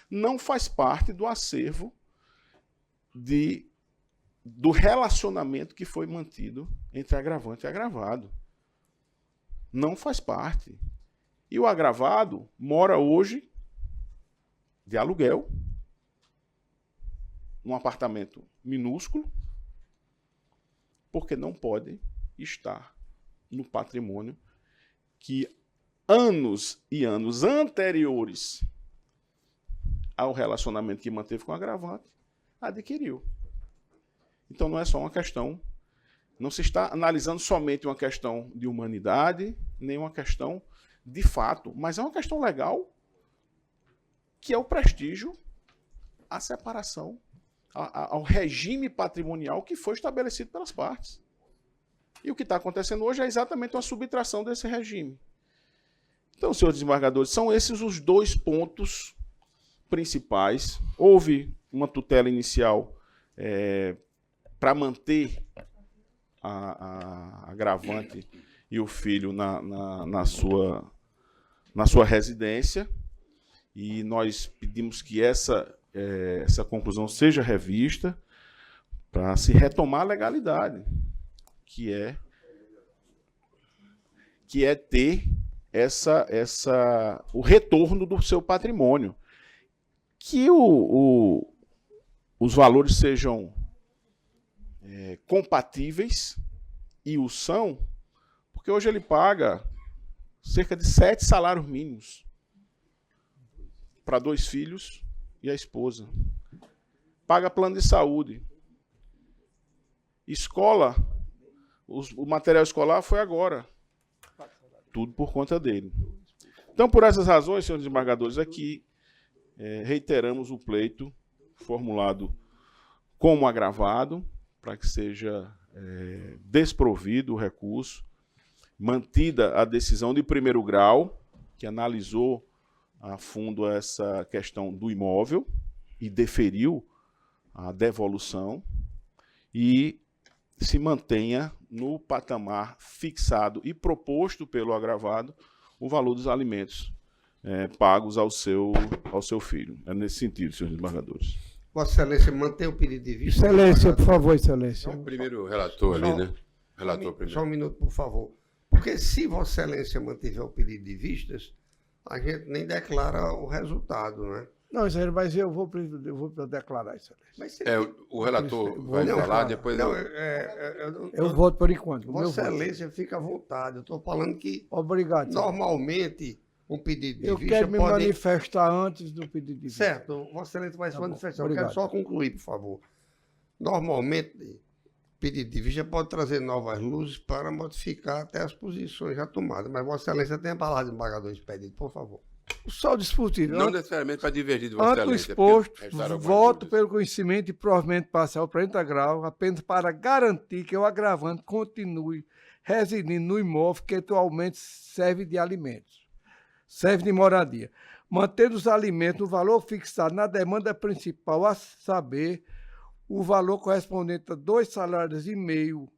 não faz parte do acervo do relacionamento que foi mantido entre agravante e agravado. Não faz parte. E o agravado mora hoje de aluguel, num apartamento minúsculo, porque não pode estar no patrimônio que anos e anos anteriores ao relacionamento que manteve com o agravante, adquiriu. Então não é só uma questão, não se está analisando somente uma questão de humanidade, nem uma questão de fato, mas é uma questão legal, que é o prestígio, a separação, ao regime patrimonial que foi estabelecido pelas partes. E o que está acontecendo hoje é exatamente uma subtração desse regime. Então, senhores desembargadores, são esses os dois pontos principais. Houve uma tutela inicial para manter a agravante e o filho na sua residência, e nós pedimos que essa conclusão seja revista para se retomar a legalidade, que é ter o retorno do seu patrimônio. Que os valores sejam compatíveis, e o são, porque hoje ele paga cerca de 7 salários mínimos para 2 filhos e a esposa. Paga plano de saúde. Escola, o material escolar foi agora. Tudo por conta dele. Então, por essas razões, senhores desembargadores, aqui reiteramos o pleito formulado como agravado, para que seja desprovido o recurso, mantida a decisão de primeiro grau, que analisou a fundo essa questão do imóvel e deferiu a devolução, e se mantenha no patamar fixado e proposto pelo agravado o valor dos alimentos pagos ao seu filho. É nesse sentido, senhores desembargadores. Vossa Excelência mantém o pedido de vista. Excelência, por favor, Excelência. O primeiro relator ali, né? Relator primeiro. Só um minuto, por favor. Porque se Vossa Excelência mantiver o pedido de vistas, a gente nem declara o resultado, né? Não, Excelência, mas eu vou declarar, Excelência. Mas se O relator vai Não, falar, depois não, Eu voto por enquanto. Vossa Excelência fica à vontade. Eu estou falando que Obrigado. Excelência. normalmente um pedido de Eu vista quero me pode... manifestar antes do pedido de vista. Certo, Vossa Excelência vai se manifestar. Eu obrigado. quero só concluir, por favor. Normalmente, pedido de vista pode trazer novas luzes para modificar até as posições já tomadas. Mas Vossa Excelência tem a palavra de embargador expedito, por favor. Só discutir. não necessariamente para divergir de Vossa Antes do Excelência. exposto, porque restaram algumas voto dúvidas. pelo conhecimento e provimento parcial para integral, apenas para garantir que o agravante continue residindo no imóvel que atualmente serve de alimentos, serve de moradia, mantendo os alimentos no valor fixado na demanda principal, a saber, o valor correspondente a 2,5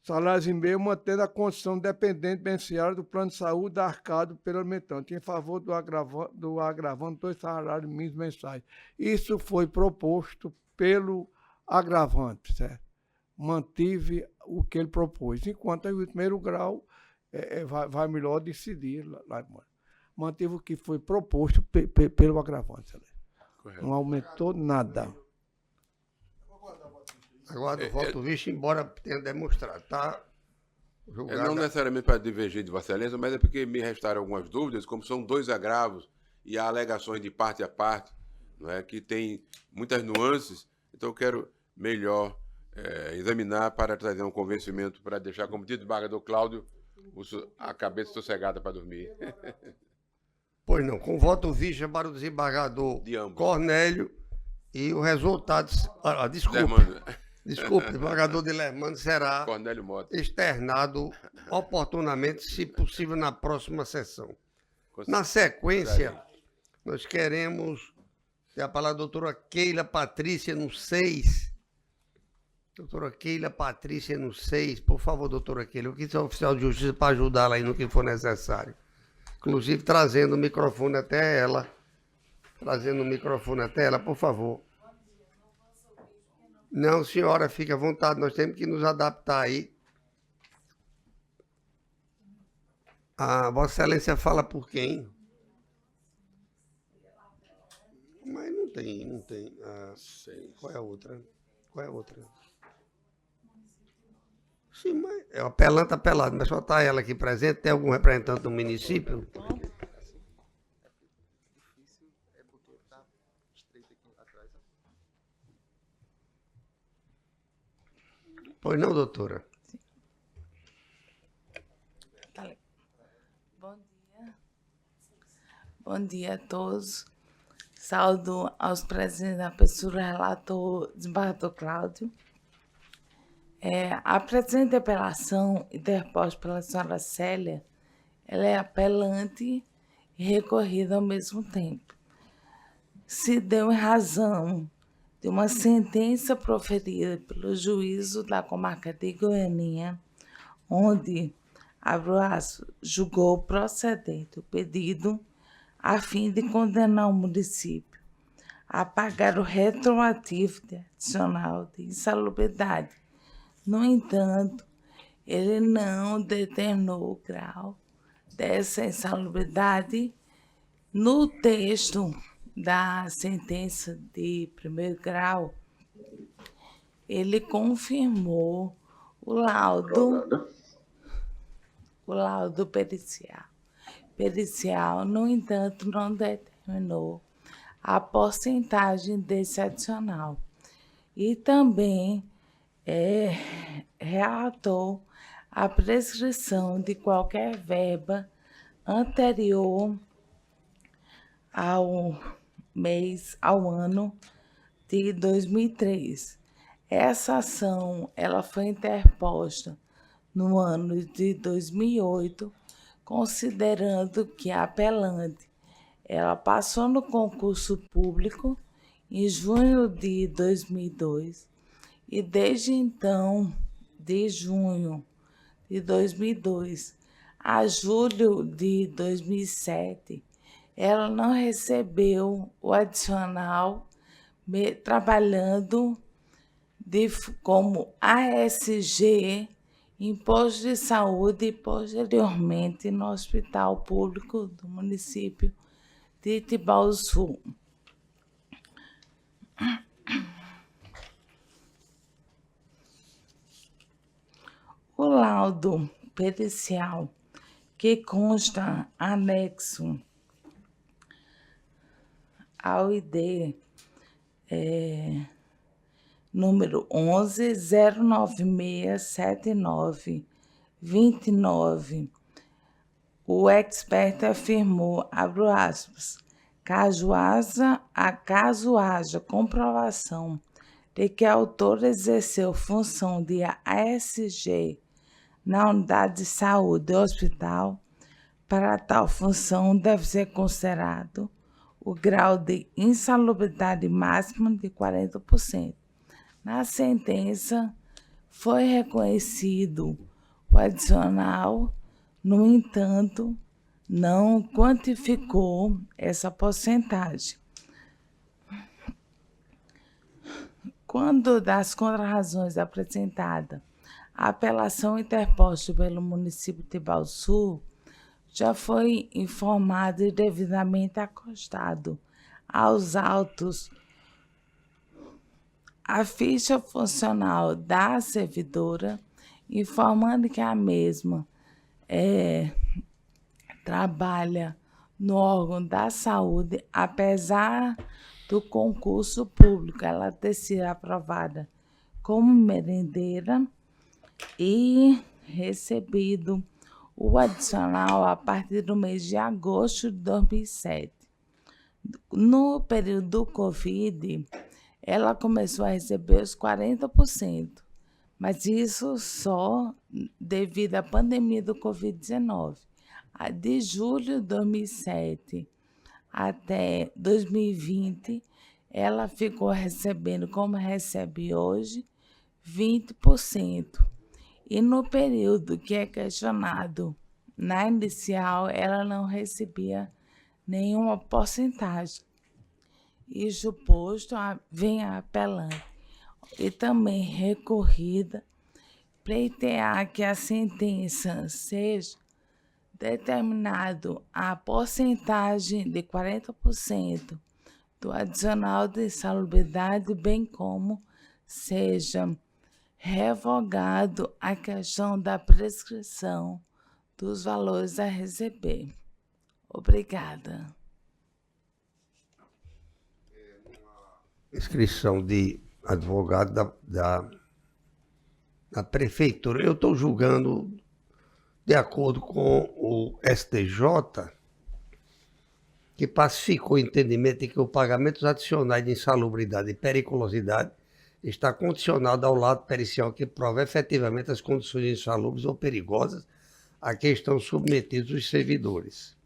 salários, mantendo a condição dependente beneficiária do plano de saúde arcado pelo alimentante, em favor do agravante 2 salários mínimos mensais. Isso foi proposto pelo agravante, certo? Mantive o que ele propôs, enquanto aí o primeiro grau vai melhor decidir lá. Mantive o que foi proposto pelo agravante, certo? Correto. Não aumentou nada. Agora, o voto visto, embora tenha demonstrado, tá? Não necessariamente para divergir de Vossa Excelência, mas é porque me restaram algumas dúvidas, como são 2 agravos e há alegações de parte a parte, não é, que tem muitas nuances, então eu quero melhor examinar para trazer um convencimento, para deixar, como diz o desembargador Cláudio, a cabeça sossegada para dormir. Pois não, com voto visto para o desembargador De ambos. Cornélio e o resultado... Desculpe, o desembargador de Lermando será Cornélio Mota. externado oportunamente, se possível, na próxima sessão. Na sequência, nós queremos ter a palavra da doutora Keila Patrícia no 6. Doutora Keila Patrícia no 6. Por favor, doutora Keila, eu quis ser oficial de justiça para ajudá-la aí no que for necessário. Inclusive, trazendo o microfone até ela. Por favor. Não, senhora, fique à vontade, nós temos que nos adaptar aí. A Vossa Excelência fala por quem? Mas não tem. Qual é a outra? Sim, mas é o apelante apelado, mas só está ela aqui presente. Tem algum representante do município? Pois não, doutora? Bom dia a todos. Saúdo aos presentes da pessoa relator, desembargador Cláudio. A presente apelação interposta pela senhora Célia, ela é apelante e recorrida ao mesmo tempo. Se deu em razão de uma sentença proferida pelo juízo da comarca de Goianinha, onde, abro aspas, julgou procedente o pedido a fim de condenar o município a pagar o retroativo adicional de insalubridade. No entanto, ele não determinou o grau dessa insalubridade. No texto da sentença de primeiro grau, ele confirmou o laudo pericial, no entanto, não determinou a porcentagem desse adicional. E também relatou a prescrição de qualquer verba anterior ao ano de 2003. Essa ação ela foi interposta no ano de 2008, considerando que a apelante ela passou no concurso público em junho de 2002 e desde então, de junho de 2002 a julho de 2007, ela não recebeu o adicional trabalhando como ASG, Imposto de Saúde, e posteriormente no Hospital Público do município de Tibaúçu. O laudo pericial que consta anexo ao ID número 11-09679-29, o expert afirmou, abro aspas, caso haja comprovação de que a autora exerceu função de ASG na unidade de saúde do hospital, para tal função deve ser considerado o grau de insalubridade máximo de 40%. Na sentença, foi reconhecido o adicional, no entanto, não quantificou essa porcentagem. Quando das contrarrazões apresentadas, a apelação interposta pelo município de Tibaúçu já foi informado e devidamente acostado aos autos a ficha funcional da servidora, informando que a mesma trabalha no órgão da saúde, apesar do concurso público ela ter sido aprovada como merendeira e recebido o adicional a partir do mês de agosto de 2007. No período do Covid, ela começou a receber os 40%, mas isso só devido à pandemia do Covid-19. De julho de 2007 até 2020, ela ficou recebendo, como recebe hoje, 20%. E no período que é questionado, na inicial, ela não recebia nenhuma porcentagem. Isso posto, vem a apelante e também recorrida, pleitear que a sentença seja determinado a porcentagem de 40% do adicional de insalubridade, bem como seja revogado a questão da prescrição dos valores a receber. Obrigada. Inscrição de advogado da prefeitura. Eu estou julgando, de acordo com o STJ, que pacificou o entendimento de que o pagamento dos adicionais de insalubridade e periculosidade está condicionado ao laudo pericial que prova efetivamente as condições insalubres ou perigosas a que estão submetidos os servidores,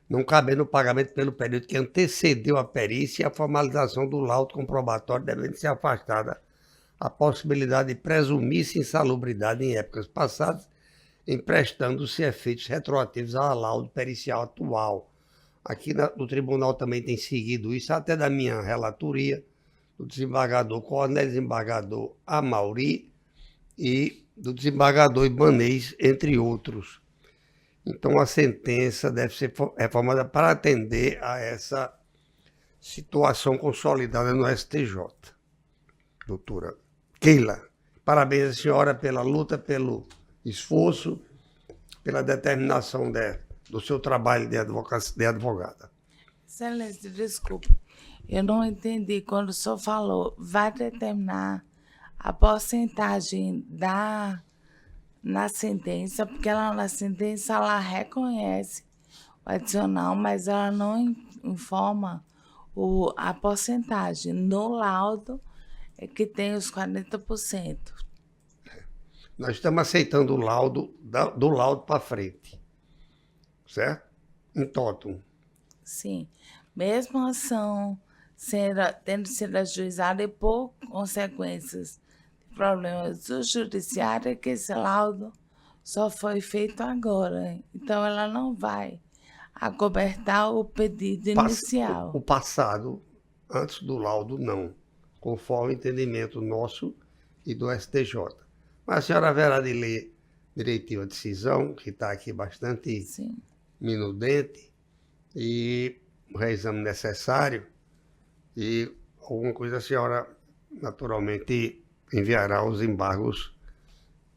não cabendo o pagamento pelo período que antecedeu a perícia e a formalização do laudo comprobatório, devendo ser afastada a possibilidade de presumir-se insalubridade em épocas passadas, emprestando-se efeitos retroativos ao laudo pericial atual. Aqui no tribunal também tem seguido isso, até da minha relatoria, do desembargador Coronel, desembargador Amauri e do desembargador Ibanez, entre outros. Então, a sentença deve ser reformada para atender a essa situação consolidada no STJ. Doutora Keila, parabéns à senhora pela luta, pelo esforço, pela determinação do seu trabalho de advogada. Excelência, desculpa. Eu não entendi quando o senhor falou, vai determinar a porcentagem na sentença, porque ela na sentença ela reconhece o adicional, mas ela não informa a porcentagem. No laudo é que tem os 40%. Nós estamos aceitando o laudo, do laudo para frente, certo? Em totum. Sim. Mesmo a ação tendo sido ajuizada e por consequências de problemas do judiciário, é que esse laudo só foi feito agora. Então, ela não vai acobertar o pedido inicial. O passado, antes do laudo, não, conforme o entendimento nosso e do STJ. Mas a senhora haverá de ler direitinho a decisão, que está aqui bastante minudente, e o reexame necessário, e alguma coisa a senhora naturalmente enviará os embargos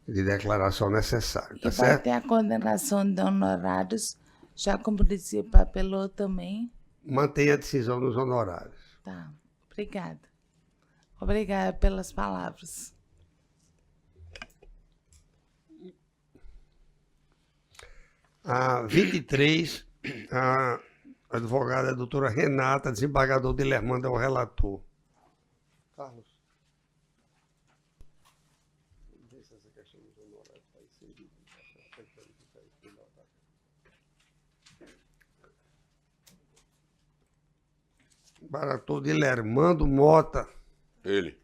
de declaração necessários, tá e certo? vai ter a condenação de honorários, já como disse o papelou também. Mantenha a decisão dos honorários. Tá, obrigada. Obrigada pelas palavras. A 23, a advogada doutora Renata, desembargador de Lermando, é o relator. Carlos. Relator de Lermando Mota. Ele.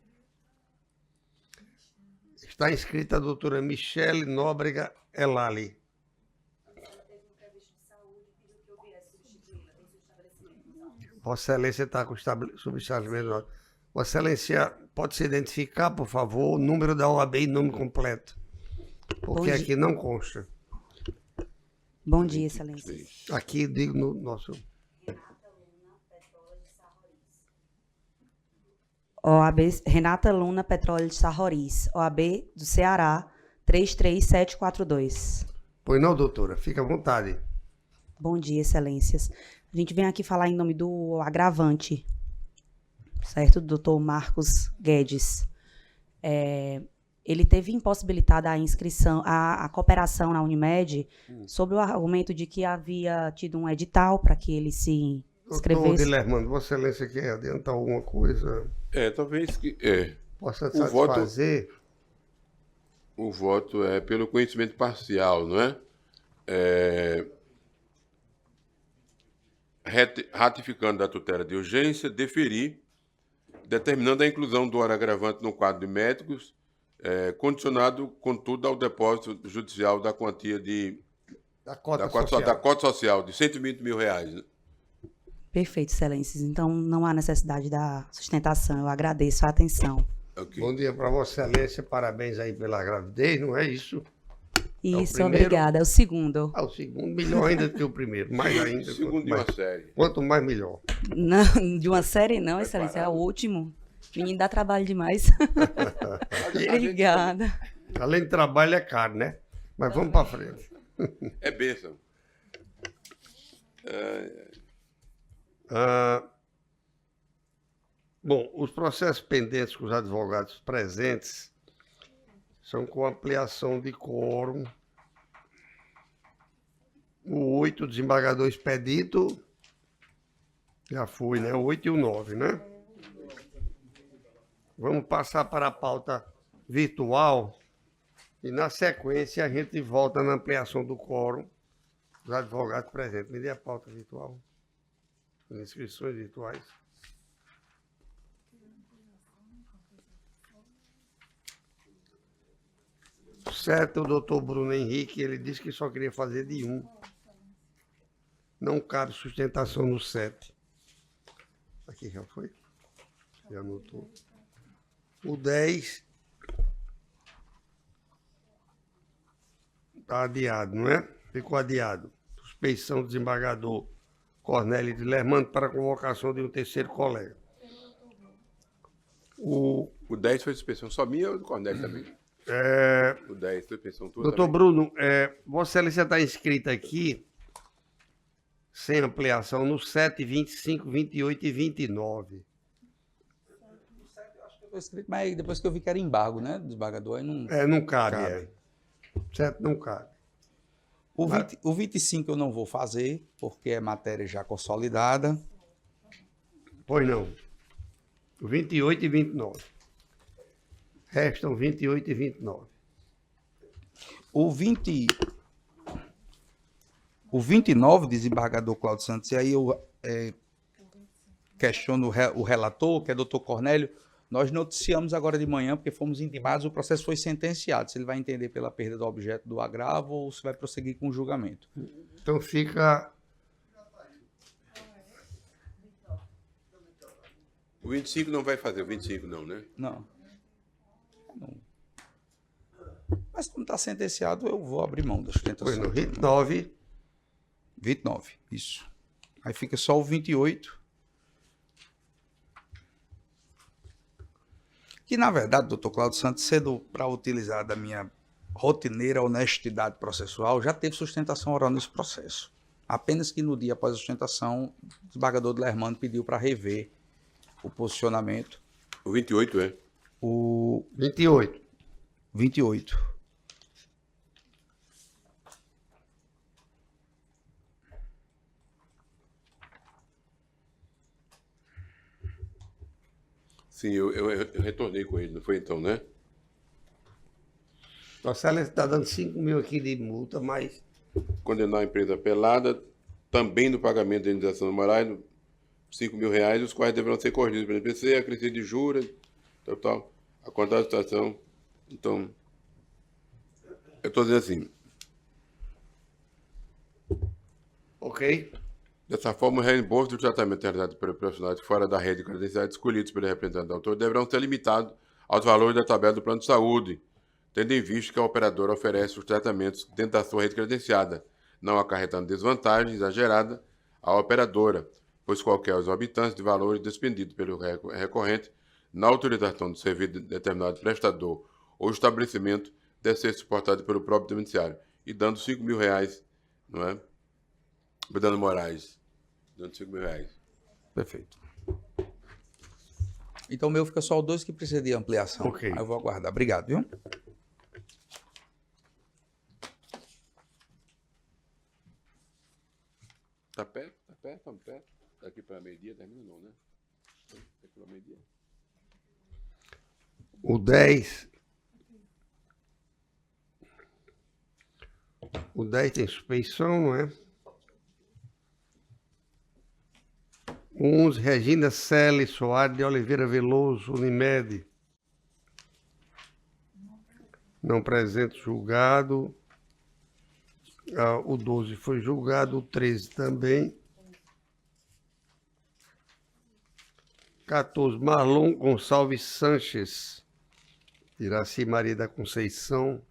Está inscrita a doutora Michele Nóbrega Elali. Vossa Excelência está com o estabelecimento. Vossa Excelência, pode se identificar, por favor, o número da OAB e nome completo, porque aqui não consta. Bom dia, Excelência. Aqui, digo no nosso... OAB Renata Luna Petróleo de Sarroris, OAB do Ceará, 33742. Pois não, doutora, fica à vontade. Bom dia, Excelências. A gente vem aqui falar em nome do agravante, certo? Do doutor Marcos Guedes. Ele teve impossibilitada a inscrição, a cooperação na Unimed, sob o argumento de que havia tido um edital para que ele se inscrevesse. Doutor Dilermando, Vossa Excelência quer adiantar alguma coisa? Talvez que... Possa satisfazer? O voto é pelo conhecimento parcial, não é? Ratificando a tutela de urgência, deferir, determinando a inclusão do hora agravante no quadro de médicos, condicionado, contudo, ao depósito judicial da quantia da cota social de R$120 mil. Né? Perfeito, Excelências. Então, não há necessidade da sustentação. Eu agradeço a atenção. Okay. Bom dia para Vossa Excelência, parabéns aí pela gravidez, não é isso? Isso, obrigada. É o segundo. O segundo, melhor ainda do que o primeiro, mais ainda. O segundo de uma série. Quanto mais, melhor. Não, de uma série não, Excelência, é o último. Menino dá trabalho demais. Obrigada. Além de trabalho, é caro, né? Mas vamos para frente. É bênção. Bom, os processos pendentes com os advogados presentes são com ampliação de quórum. O 8, desembargador Expedito. Já foi, né? O 8 e o 9, né? Vamos passar para a pauta virtual e, na sequência, a gente volta na ampliação do quórum. Os advogados presentes. Me dê a pauta virtual. As inscrições virtuais. Certo, o doutor Bruno Henrique, ele disse que só queria fazer de um. Não cabe sustentação no 7. Aqui já foi? Já anotou. O 10 está adiado, não é? Ficou adiado. Suspeição do desembargador Cornélio de Lermando para a convocação de um terceiro colega. O 10 foi suspensão só minha ou do Cornélio também? O 10 foi suspensão tua doutor também? Bruno, Vossa Excelência está inscrita aqui, sem ampliação, no 7, 25, 28 e 29. Estou escrito, mas depois que eu vi que era embargo, né? Desembargador, aí não. Não cabe. Certo, não cabe. O 25 eu não vou fazer, porque é matéria já consolidada. Pois não. O 28 e 29. Restam 28 e 29. O 29, desembargador Cláudio Santos, e aí eu questiono o relator, que é o doutor Cornélio. Nós noticiamos agora de manhã, porque fomos intimados, o processo foi sentenciado. Se ele vai entender pela perda do objeto do agravo ou se vai prosseguir com o julgamento. Então fica... O 25 não vai fazer, o 25 não, né? Não. Mas como está sentenciado, eu vou abrir mão da sustentação. Foi no 29. 29, isso. Aí fica só o 28. Que, na verdade, doutor Cláudio Santos, sendo para utilizar da minha rotineira honestidade processual, já teve sustentação oral nesse processo. Apenas que no dia após a sustentação, o desembargador de Lermando pediu para rever o posicionamento. O 28 é? O 28. 28. Sim, eu retornei com ele, não foi então, né? Vossa Excelência está dando 5 mil aqui de multa, mas... Condenar a empresa apelada, também no pagamento da indenização morais, R$5.000, os quais deverão ser corrigidos pelo IPC, acrescido de juros, tal. A conta da situação. Então, eu estou dizendo assim. Ok. Dessa forma, o reembolso do tratamento realizado por profissionais fora da rede credenciais escolhidos pelo representante do autor deverão ser limitados aos valores da tabela do plano de saúde, tendo em vista que a operadora oferece os tratamentos dentro da sua rede credenciada, não acarretando desvantagem exagerada à operadora, pois qualquer exorbitância de valores despendidos pelo recorrente na autorização do serviço de determinado prestador ou estabelecimento deve ser suportado pelo próprio beneficiário, e dando R$5.000, não é? Dando morais. Dando R$5.000. Perfeito. Então o meu fica só o 2 que precisa de ampliação. Ok. Aí eu vou aguardar. Obrigado, viu? Tá perto? Estamos perto. Daqui para meio-dia, termina não, né? Daqui para meio-dia. O 10. O 10 tem suspeição, não é? O 11, Regina Celi Soares de Oliveira Veloso, Unimed. Não presente, julgado. O 12 foi julgado, o 13 também. 14, Marlon Gonçalves Sanches, Iraci Maria da Conceição.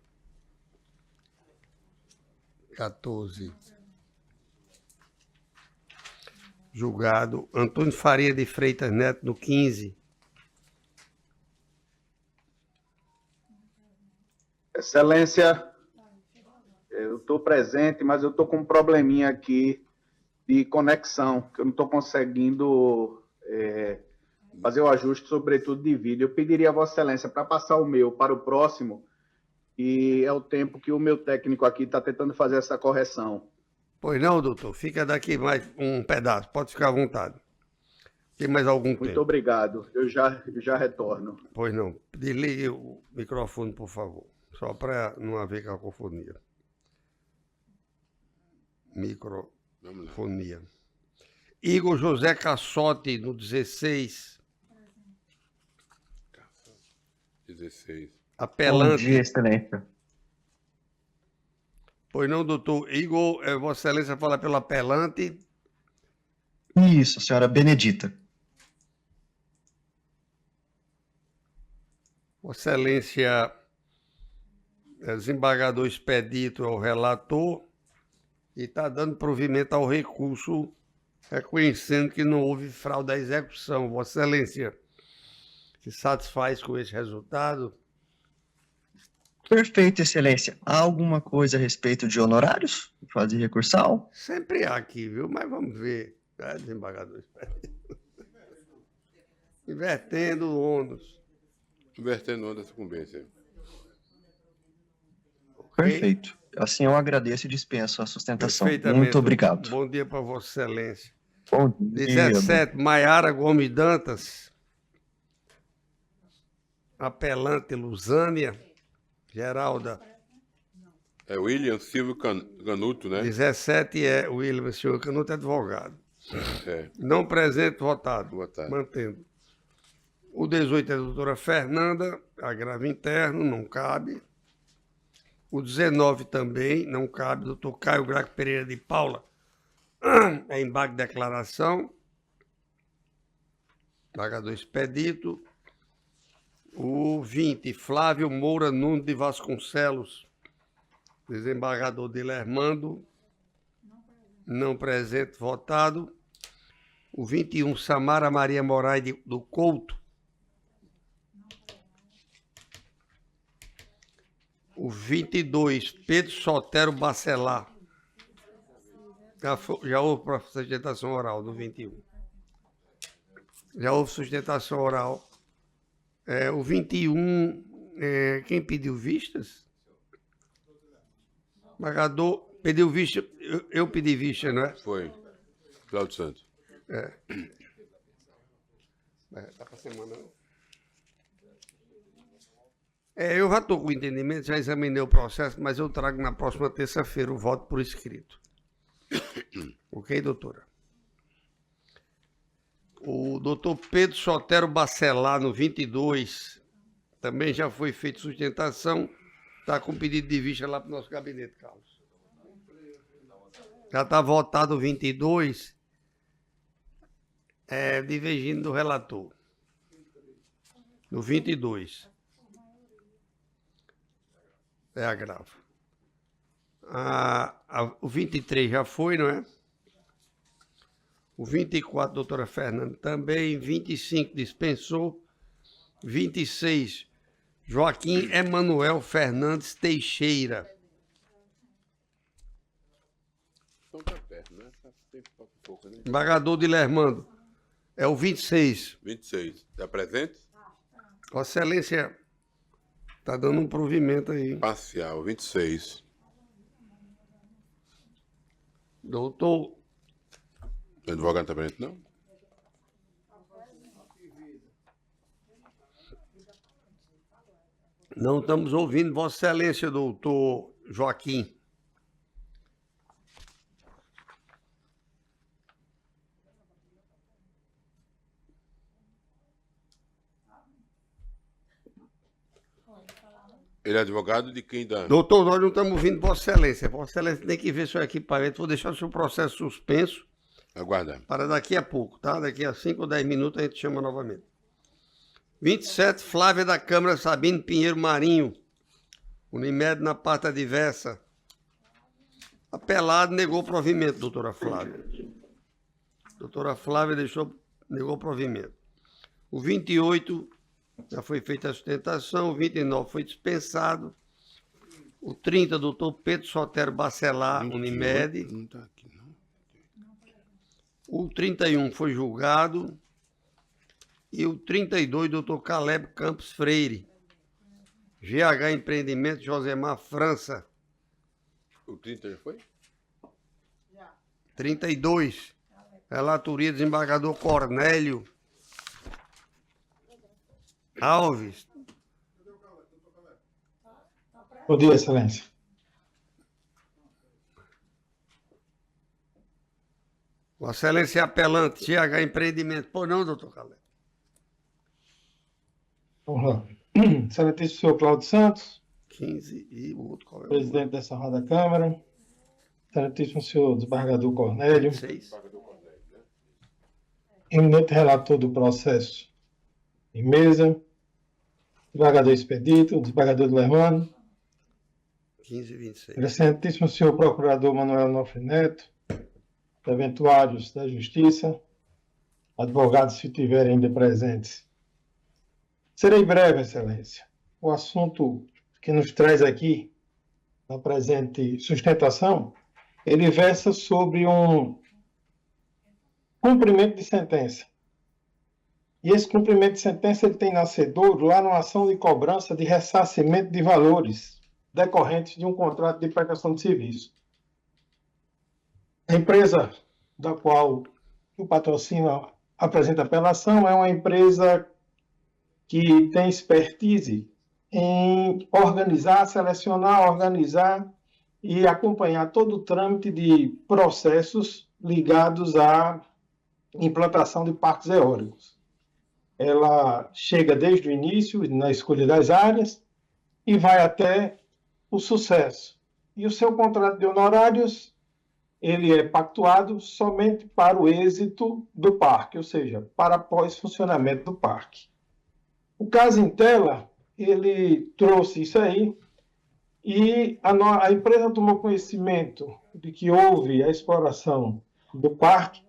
14. Julgado. Antônio Faria de Freitas Neto, no 15. Excelência, eu estou presente, mas eu estou com um probleminha aqui de conexão, que eu não estou conseguindo fazer o ajuste, sobretudo de vídeo. Eu pediria a Vossa Excelência para passar o meu para o próximo, e é o tempo que o meu técnico aqui está tentando fazer essa correção. Pois não, doutor. Fica daqui mais um pedaço. Pode ficar à vontade. Tem mais algum Muito tempo? obrigado. Eu já retorno. Pois não. Desligue o microfone, por favor. Só para não haver cacofonia. Microfonia. Igor José Cassotti, no 16. 16. Apelante. Bom dia, excelência. Pois não, doutor. Igor, Vossa Excelência fala pelo apelante. Isso, senhora Benedita. Vossa Excelência, desembargador Expedito é o relator e está dando provimento ao recurso, reconhecendo que não houve fraude à execução. Vossa Excelência se satisfaz com esse resultado? Perfeito, excelência. Há alguma coisa a respeito de honorários? Fazer recursal? Sempre há aqui, viu? Mas vamos ver, né, desembargador Expedito? Invertendo o ônus. Invertendo onda da sucumbência. Perfeito. Assim eu agradeço e dispenso a sustentação. Perfeitamente. Muito obrigado. Bom dia para Vossa Excelência. Bom dia. 17, Maiara Gomes Dantas. Apelante Luzânia. Geralda. É William Silvio Canuto, né? 17 é William Silvio Canuto, advogado. É. Não presente, votado. Votado. Mantendo. O 18 é a doutora Fernanda, agravo interno, não cabe. O 19 também, não cabe. Doutor Caio Graco Pereira de Paula, é embargo de declaração. Pagador Expedito. O 20, Flávio Moura Nunes de Vasconcelos, desembargador de Lermando, não presente, votado. O 21, Samara Maria Moraes do Couto. O 22, Pedro Sotero Bacelar. Já houve sustentação oral do 21. Já houve sustentação oral. O 21, quem pediu vistas? Pagador pediu vista, eu pedi vista, não é? Foi. Cláudio Santos. Tá para semana, não? Eu já estou com entendimento, já examinei o processo, mas eu trago na próxima terça-feira o voto por escrito. Ok, doutora? O doutor Pedro Sotero Bacelar, no 22, também já foi feita sustentação, está com pedido de vista lá para o nosso gabinete, Carlos. Já está votado o 22, divergindo do relator. No 22. É agravo. O 23 já foi, não é? O 24, doutora Fernanda, também. 25, dispensou. 26, Joaquim Emanuel Fernandes Teixeira. Então tá perto, né? Tem pouco, né? Embargador de Lermando. É o 26. 26. Está presente? Vossa Excelência está dando um provimento aí. Parcial, 26. Doutor. O advogado está presente, não? Não estamos ouvindo Vossa Excelência, doutor Joaquim. Ele é advogado de quem dá? Doutor, nós não estamos ouvindo Vossa Excelência. Vossa Excelência tem que ver seu equipamento. Vou deixar o seu processo suspenso. Aguarda. Para daqui a pouco, tá? Daqui a 5 ou 10 minutos a gente chama novamente. 27, Flávia da Câmara Sabino Pinheiro Marinho. Unimed na parte adversa. Apelado negou o provimento, doutora Flávia. Doutora Flávia negou o provimento. O 28 já foi feita a sustentação. O 29 foi dispensado. O 30, doutor Pedro Sotero Bacelar, Unimed. Não está aqui, não. O 31 foi julgado. E o 32, doutor Caleb Campos Freire. GH Empreendimento, Josemar França. O 30 já foi? 32. Relatoria, desembargador Cornélio Alves. Bom dia, Excelência. Vossa Excelência apelante, TH Empreendimento. Pois não, doutor Caleb? Vamos lá. Excelentíssimo senhor Cláudio Santos, 15 e o outro qual é? presidente dessa Roda Câmara. Excelentíssimo senhor desembargador Cornélio. 6. Eminente relator do processo em mesa. Desembargador Expedito, desembargador Lermano. 15 e 26. Excelentíssimo senhor procurador Manuel Onofre Neto. Eventuários da Justiça. Advogados, se tiverem ainda presentes. Serei breve, Excelência. O assunto que nos traz aqui, na presente sustentação, ele versa sobre um cumprimento de sentença. E esse cumprimento de sentença ele tem nascedouro lá numa ação de cobrança de ressarcimento de valores decorrentes de um contrato de prestação de serviço. A empresa da qual o patrocínio apresenta apelação é uma empresa que tem expertise em organizar, selecionar, organizar e acompanhar todo o trâmite de processos ligados à implantação de parques eólicos. Ela chega desde o início, na escolha das áreas, e vai até o sucesso. E o seu contrato de honorários, ele é pactuado somente para o êxito do parque, ou seja, para pós-funcionamento do parque. O caso em tela, ele trouxe isso aí, e a empresa tomou conhecimento de que houve a exploração do parque,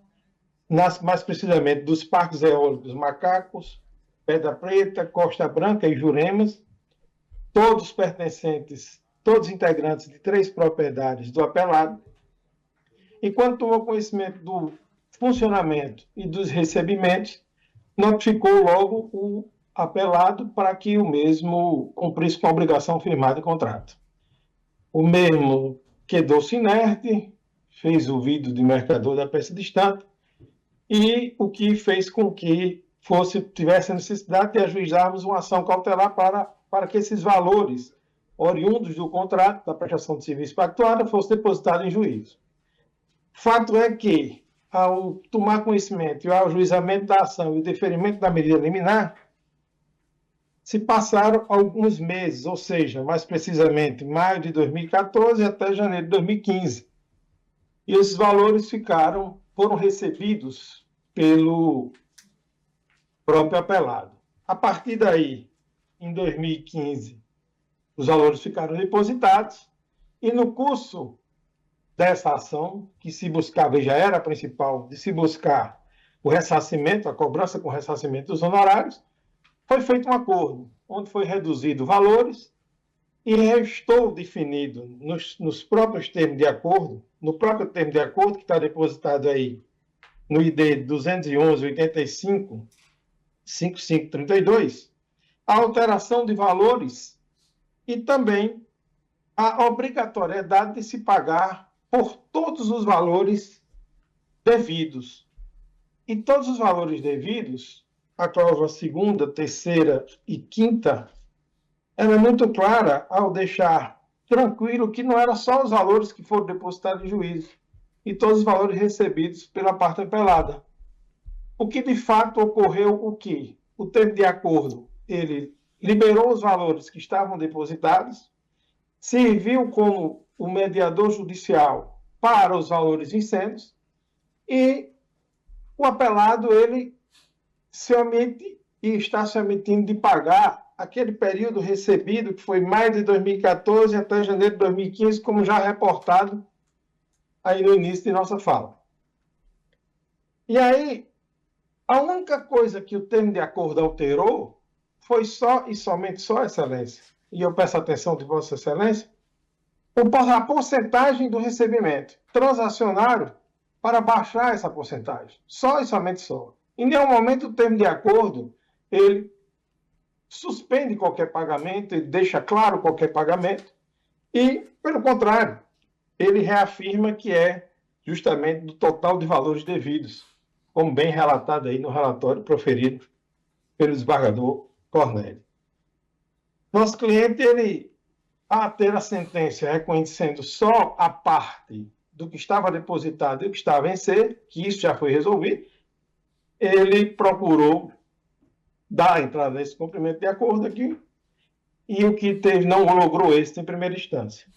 mais precisamente dos parques eólicos Macacos, Pedra Preta, Costa Branca e Juremas, todos pertencentes, todos integrantes de 3 propriedades do apelado. E quando tomou conhecimento do funcionamento e dos recebimentos, notificou logo o apelado para que o mesmo cumprisse com a obrigação firmada de contrato. O mesmo quedou-se inerte, fez o vidro de mercador da peça distante, e o que fez com que tivesse a necessidade de ajuizarmos uma ação cautelar para que esses valores oriundos do contrato, da prestação de serviço pactuada, fossem depositados em juízo. Fato é que, ao tomar conhecimento e ao ajuizamento da ação e o deferimento da medida liminar, se passaram alguns meses, ou seja, mais precisamente, maio de 2014 até janeiro de 2015. E esses valores foram recebidos pelo próprio apelado. A partir daí, em 2015, os valores ficaram depositados e no curso dessa ação, que se buscava, e já era a principal, de se buscar o ressarcimento, a cobrança com ressarcimento dos honorários, foi feito um acordo, onde foi reduzido valores e restou definido nos próprios termos de acordo, no próprio termo de acordo que está depositado aí no ID 211-85-5532, a alteração de valores e também a obrigatoriedade de se pagar por todos os valores devidos. E todos os valores devidos, a cláusula 2ª, 3ª e 5ª, ela é muito clara ao deixar tranquilo que não eram só os valores que foram depositados em juízo, e todos os valores recebidos pela parte apelada. O que de fato ocorreu, o termo de acordo, ele liberou os valores que estavam depositados, serviu como o mediador judicial para os valores vincendos, e o apelado, ele se omite e está se omitindo de pagar aquele período recebido, que foi maio de 2014 até janeiro de 2015, como já reportado aí no início de nossa fala. E aí, a única coisa que o termo de acordo alterou foi só e somente só, Excelência, e eu peço a atenção de Vossa Excelência, a porcentagem do recebimento. Transacionaram para baixar essa porcentagem. Só e somente só. Em nenhum momento o termo de acordo, ele suspende qualquer pagamento, ele deixa claro qualquer pagamento, e, pelo contrário, ele reafirma que é justamente do total de valores devidos, como bem relatado aí no relatório proferido pelo desembargador Cornélio. Nosso cliente, ele, a ter a sentença reconhecendo só a parte do que estava depositado e o que estava a vencer, que isso já foi resolvido, ele procurou dar a entrada nesse cumprimento de acordo aqui, e o que teve não logrou êxito em primeira instância.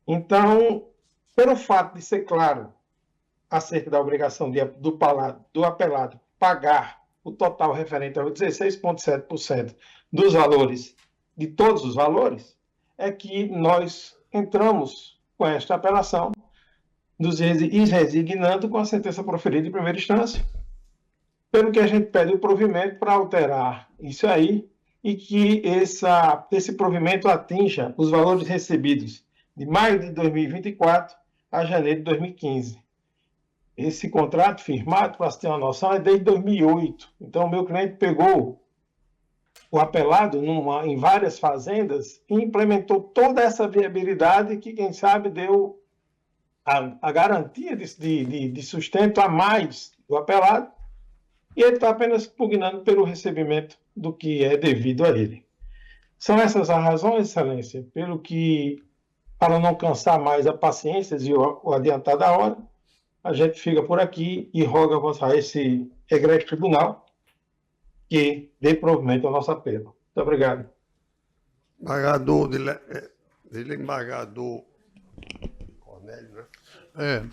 Então, pelo fato de ser claro acerca da obrigação do apelado pagar o total referente aos 16,7% dos valores, de todos os valores, é que nós entramos com esta apelação, nos resignando com a sentença proferida em primeira instância, pelo que a gente pede o provimento para alterar isso aí e que esse provimento atinja os valores recebidos de maio de 2024 a janeiro de 2015. Esse contrato firmado, para você ter uma noção, é desde 2008. Então, o meu cliente pegou o apelado em várias fazendas e implementou toda essa viabilidade que, quem sabe, deu a garantia de sustento a mais do apelado, e ele está apenas pugnando pelo recebimento do que é devido a ele. São essas as razões, Excelência, pelo que, para não cansar mais a paciência e o adiantar da hora, a gente fica por aqui e roga a esse egrégio tribunal que dê provimento ao nosso apelo. Muito obrigado. Desembargador Cornélio, né?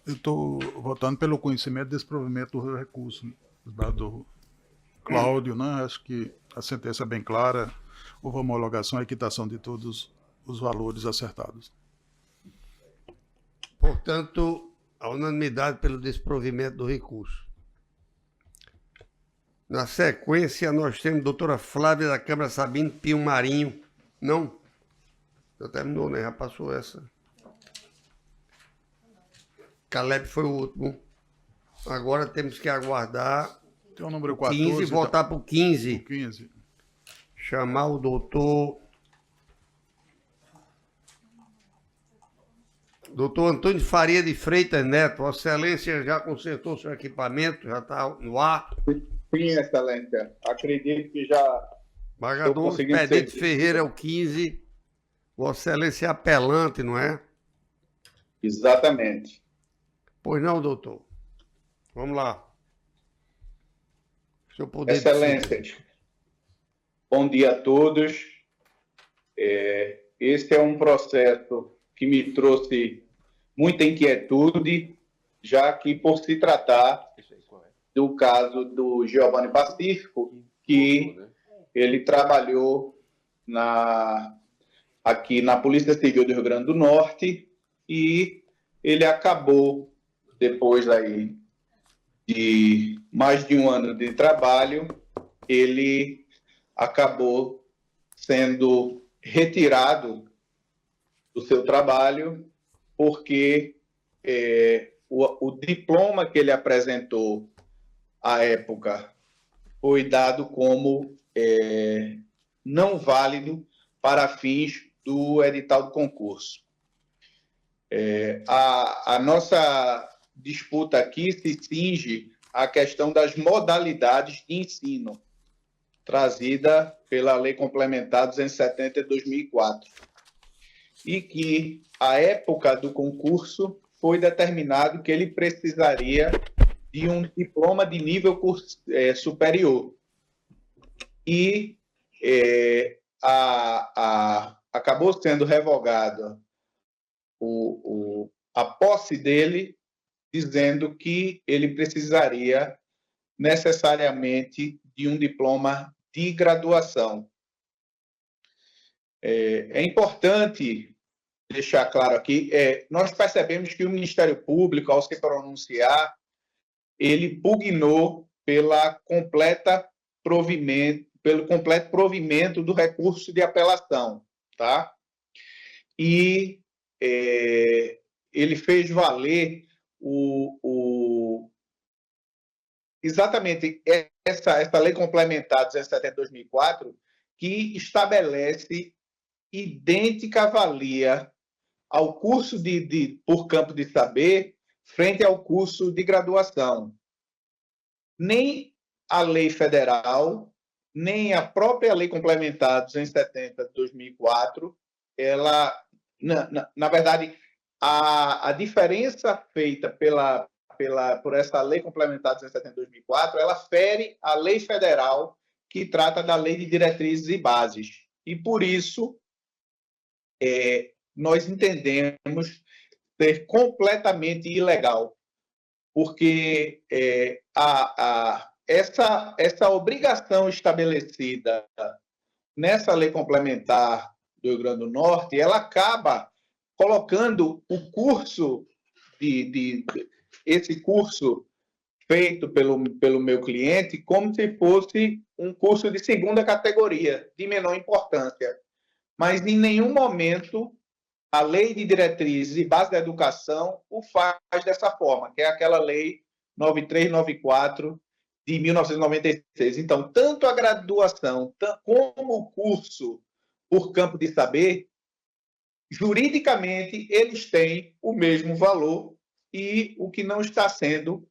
Eu estou votando pelo conhecimento desse provimento do recurso, do Cláudio, né? Acho que a sentença é bem clara, houve homologação e quitação de todos os valores acertados. Portanto, a unanimidade pelo desprovimento do recurso. Na sequência, nós temos a doutora Flávia da Câmara Sabino Pio Marinho. Não? Já terminou, né? Já passou essa. Caleb foi o último. Agora temos que aguardar tem o número 14, 15 e voltar para o 15. 15. Chamar o doutor Antônio Faria de Freitas Neto. Vossa Excelência já consertou seu equipamento, já está no ar. Sim, Excelência. Acredito que já. Embargador Expedito Ferreira é o 15. Vossa Excelência é apelante, não é? Exatamente. Pois não, doutor. Vamos lá. Seu poder. Excelência. Bom dia a todos. Esse é um processo que me trouxe muita inquietude, já que por se tratar do caso do Giovanni Pacífico, que ele trabalhou aqui na Polícia Civil do Rio Grande do Norte e ele acabou, depois aí de mais de um ano de trabalho, ele acabou sendo retirado do seu trabalho porque o diploma que ele apresentou à época foi dado como não válido para fins do edital do concurso. A nossa disputa aqui se cinge à questão das modalidades de ensino, trazida pela Lei Complementar 270 de 2004, e que, à época do concurso, foi determinado que ele precisaria de um diploma de nível superior. E acabou sendo revogada a posse dele, dizendo que ele precisaria necessariamente de um diploma de graduação. É importante deixar claro aqui, nós percebemos que o Ministério Público, ao se pronunciar, ele pugnou pelo completo provimento do recurso de apelação, tá? E ele fez valer exatamente essa Lei Complementar 17 de 2004, que estabelece idêntica valia ao curso por campo de saber frente ao curso de graduação. Nem a lei federal, nem a própria lei complementar 270 de 2004, ela, na verdade, a diferença feita por essa lei complementar 270 de 2004, ela fere a lei federal que trata da lei de diretrizes e bases. E, por isso, nós entendemos ser completamente ilegal, porque essa obrigação estabelecida nessa lei complementar do Rio Grande do Norte, ela acaba colocando o curso esse curso feito pelo meu cliente como se fosse um curso de segunda categoria, de menor importância. Mas em nenhum momento a lei de diretrizes e base da educação o faz dessa forma, que é aquela lei 9394 de 1996. Então, tanto a graduação como o curso por campo de saber, juridicamente, eles têm o mesmo valor e o que não está sendo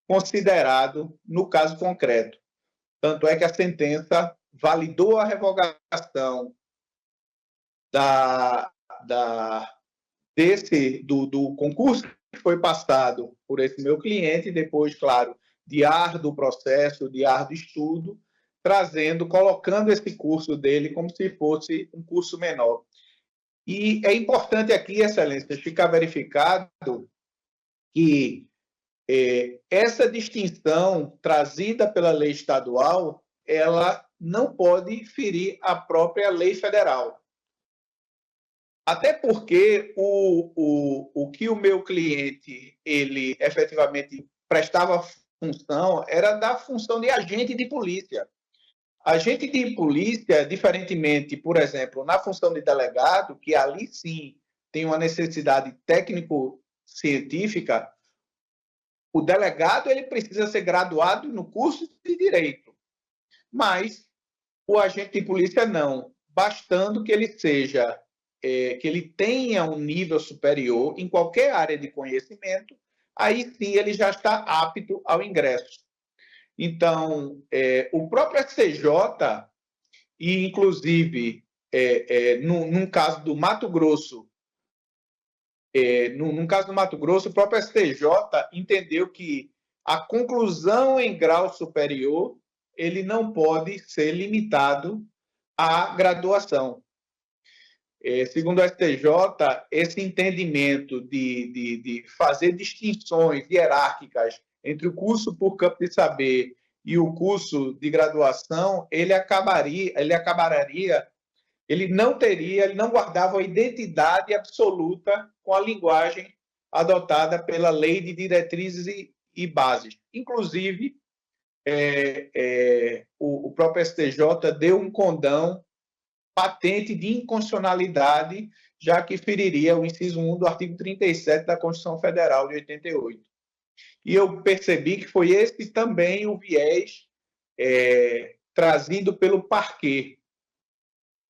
considerado no caso concreto. Tanto é que a sentença validou a revogação do concurso que foi passado por esse meu cliente, depois, claro, de árduo processo, de árduo estudo, colocando esse curso dele como se fosse um curso menor. E é importante aqui, Excelência, ficar verificado que essa distinção trazida pela lei estadual, ela não pode ferir a própria lei federal. Até porque o que o meu cliente, ele efetivamente prestava função, era da função de agente de polícia. Agente de polícia, diferentemente, por exemplo, na função de delegado, que ali sim tem uma necessidade técnico-científica, o delegado ele precisa ser graduado no curso de Direito. Mas o agente de polícia não, bastando que ele seja, que ele tenha um nível superior em qualquer área de conhecimento, aí sim ele já está apto ao ingresso. Então, o próprio STJ, e inclusive, num caso do Mato Grosso, num caso do Mato Grosso, o próprio STJ entendeu que a conclusão em grau superior ele não pode ser limitado à graduação. Segundo o STJ, esse entendimento de fazer distinções hierárquicas entre o curso por campo de saber e o curso de graduação, ele não guardava a identidade absoluta com a linguagem adotada pela lei de diretrizes e bases. Inclusive, o próprio STJ deu um condão patente de inconstitucionalidade, já que feriria o inciso 1 do artigo 37 da Constituição Federal de 88. E eu percebi que foi esse também o viés trazido pelo parquet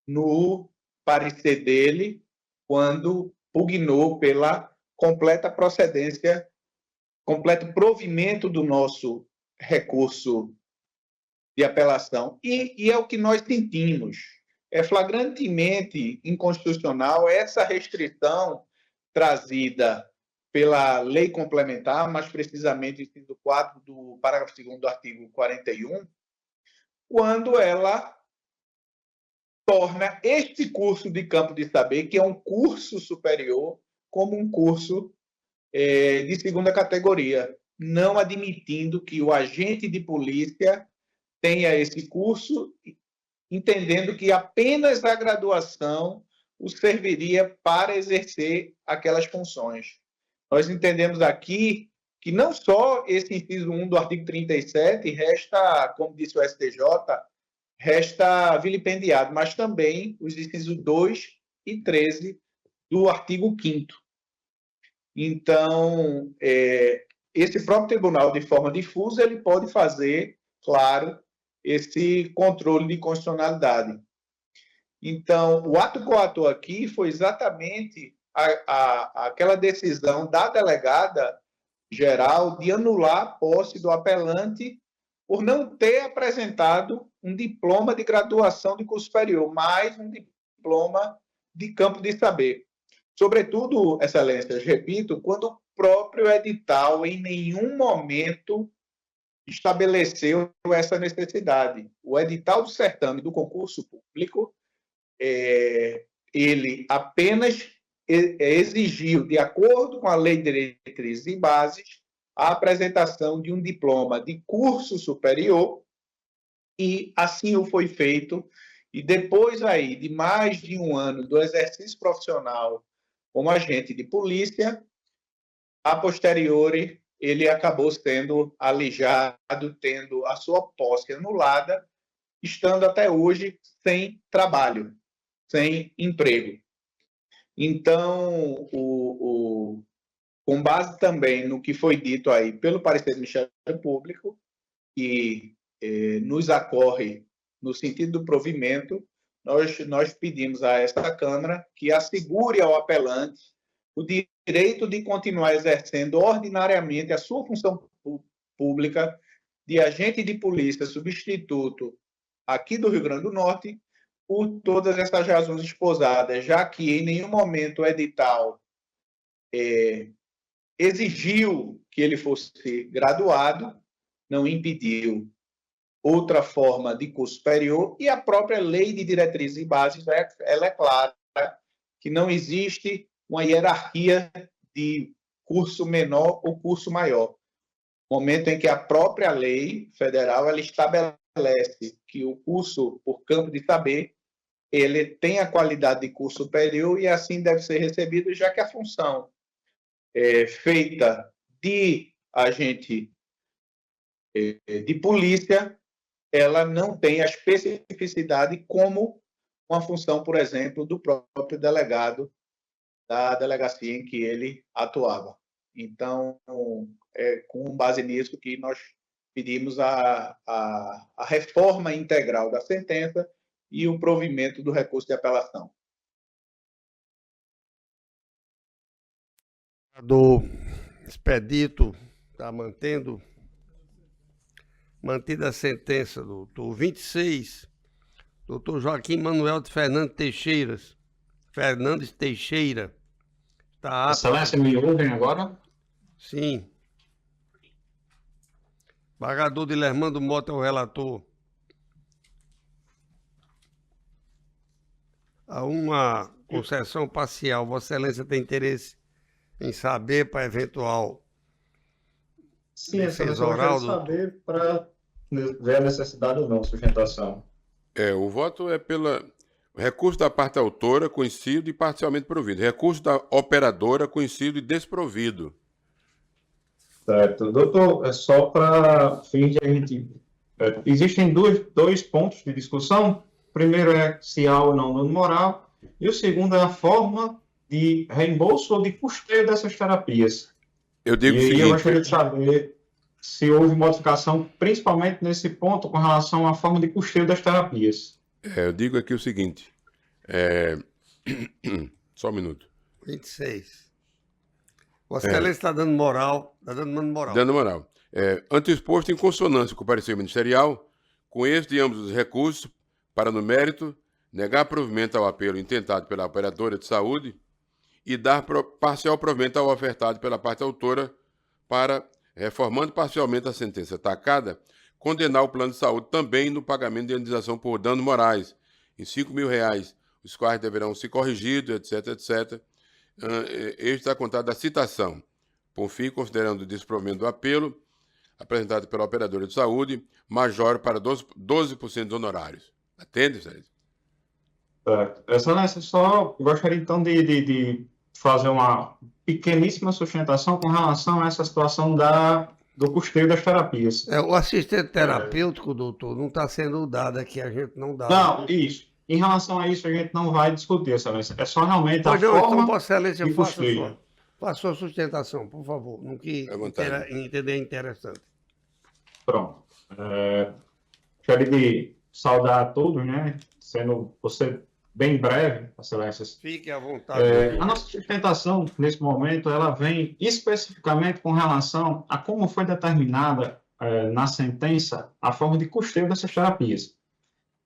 no parecer dele, quando pugnou pela completa procedência, completo provimento do nosso recurso de apelação. E é o que nós sentimos. É flagrantemente inconstitucional essa restrição trazida pela lei complementar, mais precisamente o inciso 4 do parágrafo 2º do artigo 41, quando ela torna este curso de campo de saber, que é um curso superior, como um curso de segunda categoria, não admitindo que o agente de polícia tenha esse curso, entendendo que apenas a graduação o serviria para exercer aquelas funções. Nós entendemos aqui que não só esse inciso 1 do artigo 37 resta, como disse o STJ, resta vilipendiado, mas também os incisos 2 e 13 do artigo 5º. Então, esse próprio tribunal, de forma difusa, ele pode fazer, claro, esse controle de constitucionalidade. Então, o ato coator aqui foi exatamente aquela decisão da delegada geral de anular a posse do apelante por não ter apresentado um diploma de graduação de curso superior, mas um diploma de campo de saber. Sobretudo, excelências, repito, quando o próprio edital em nenhum momento estabeleceu essa necessidade. O edital do certame do concurso público, ele apenas exigiu, de acordo com a Lei de Diretrizes e Bases, a apresentação de um diploma de curso superior, e assim o foi feito. E depois aí de mais de um ano do exercício profissional como agente de polícia, a posteriori ele acabou sendo alijado, tendo a sua posse anulada, estando até hoje sem trabalho, sem emprego. Então, com base também no que foi dito aí pelo parecer do Ministério Público, que nos acorre no sentido do provimento, nós pedimos a esta Câmara que assegure ao apelante o direito de continuar exercendo ordinariamente a sua função pública de agente de polícia substituto aqui do Rio Grande do Norte, por todas essas razões esposadas, já que em nenhum momento o edital exigiu que ele fosse graduado, não impediu outra forma de curso superior, e a própria Lei de Diretrizes e Bases, ela é clara que não existe uma hierarquia de curso menor ou curso maior. No momento em que a própria lei federal ela estabelece que o curso por campo de saber ele tem a qualidade de curso superior e assim deve ser recebido, já que a função feita de agente de polícia, ela não tem a especificidade como uma função, por exemplo, do próprio delegado da delegacia em que ele atuava. Então, com base nisso que nós pedimos a reforma integral da sentença e o provimento do recurso de apelação. Do expedito está mantida a sentença do doutor 26, doutor Joaquim Manuel de Fernandes Teixeira. Está apto. Excelência, me ouvem agora? Sim. Pagador de Lermando Mota é o relator. Há uma concessão parcial. Vossa Excelência tem interesse em saber para eventual Sim, defesa Excelência, eu oral? quero saber para ver a necessidade ou não, sustentação. O voto é pelo recurso da parte autora conhecido e parcialmente provido. Recurso da operadora conhecido e desprovido. Certo. Doutor, é só para fins de a gente... existem dois pontos de discussão. O primeiro é se há ou não dano moral, e o segundo é a forma de reembolso ou de custeio dessas terapias. Eu digo o seguinte... eu gostaria de saber se houve modificação, principalmente nesse ponto, com relação à forma de custeio das terapias. Eu digo aqui o seguinte... Só um minuto. 26. Vossa Excelência está dando moral. Está dando moral. Dando moral. Ante o exposto, em consonância com o parecer ministerial, com êxito de ambos os recursos, para, no mérito, negar provimento ao apelo intentado pela operadora de saúde e dar parcial provimento ao ofertado pela parte autora para, reformando parcialmente a sentença atacada, condenar o plano de saúde também no pagamento de indenização por danos morais, em R$5.000, os quais deverão ser corrigidos, etc., etc. Este está contado da citação. Por fim, considerando o desprovimento do apelo, apresentado pela operadora de saúde, major para 12% dos honorários. Atende, Sérgio? Excelência, só gostaria então de fazer uma pequeníssima sustentação com relação a essa situação do custeio das terapias. O assistente terapêutico, doutor, não está sendo dado aqui, a gente não dá. Não, isso. Em relação a isso, a gente não vai discutir, Excelência. É só realmente a então, forma Vossa Excelência, de custeio. faça a sustentação, por favor, no que entender interessante. Pronto. Gostaria de saudar a todos, né? Sendo você bem breve, Excelências. Fique à vontade. A nossa sustentação, nesse momento, ela vem especificamente com relação a como foi determinada na sentença a forma de custeio dessas terapias.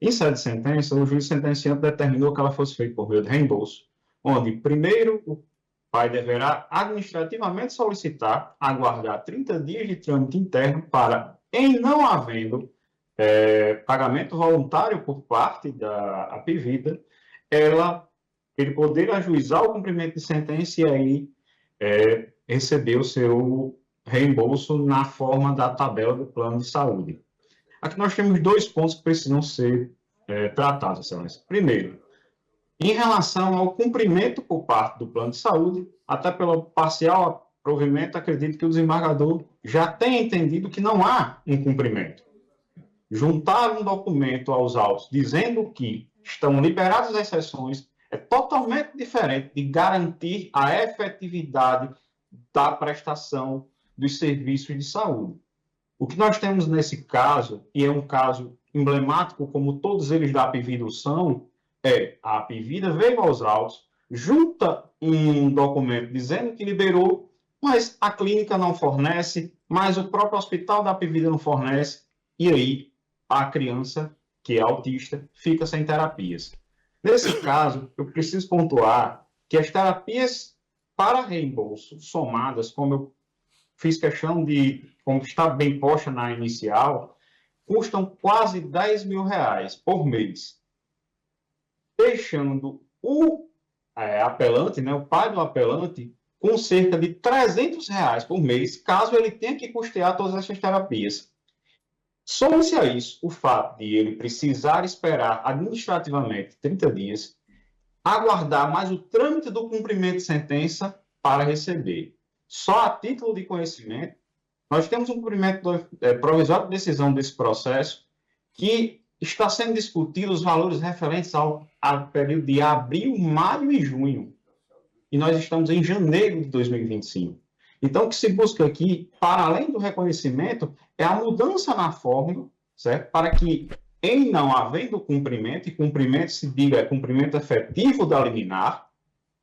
Em sede de sentença, o juiz sentenciante determinou que ela fosse feita por meio de reembolso, onde, primeiro, o pai deverá administrativamente solicitar, aguardar 30 dias de trâmite interno para, em não havendo pagamento voluntário por parte da Apivida, ele poder ajuizar o cumprimento de sentença e aí receber o seu reembolso na forma da tabela do plano de saúde. Aqui nós temos 2 pontos que precisam ser tratados, Excelência. Primeiro, em relação ao cumprimento por parte do plano de saúde, até pelo parcial provimento, acredito que o desembargador já tenha entendido que não há um cumprimento. Juntar um documento aos autos dizendo que estão liberadas as exceções é totalmente diferente de garantir a efetividade da prestação dos serviços de saúde. O que nós temos nesse caso, e é um caso emblemático, como todos eles da Apivida são, a Apivida veio aos autos, junta um documento dizendo que liberou, mas a clínica não fornece, mas o próprio hospital da Apivida não fornece, e aí a criança, que é autista, fica sem terapias. Nesse caso, eu preciso pontuar que as terapias para reembolso somadas, como eu fiz questão de, como está bem posta na inicial, custam quase R$10 mil por mês, deixando o apelante, o pai do apelante, com cerca de R$300 por mês, caso ele tenha que custear todas essas terapias. Soma-se a isso o fato de ele precisar esperar administrativamente 30 dias, aguardar mais o trâmite do cumprimento de sentença para receber. Só a título de conhecimento, nós temos um cumprimento provisório de decisão desse processo que está sendo discutido os valores referentes ao período de abril, maio e junho. E nós estamos em janeiro de 2025. Então, o que se busca aqui, para além do reconhecimento, é a mudança na fórmula, certo? Para que, em não havendo cumprimento, e cumprimento se diga cumprimento efetivo da liminar,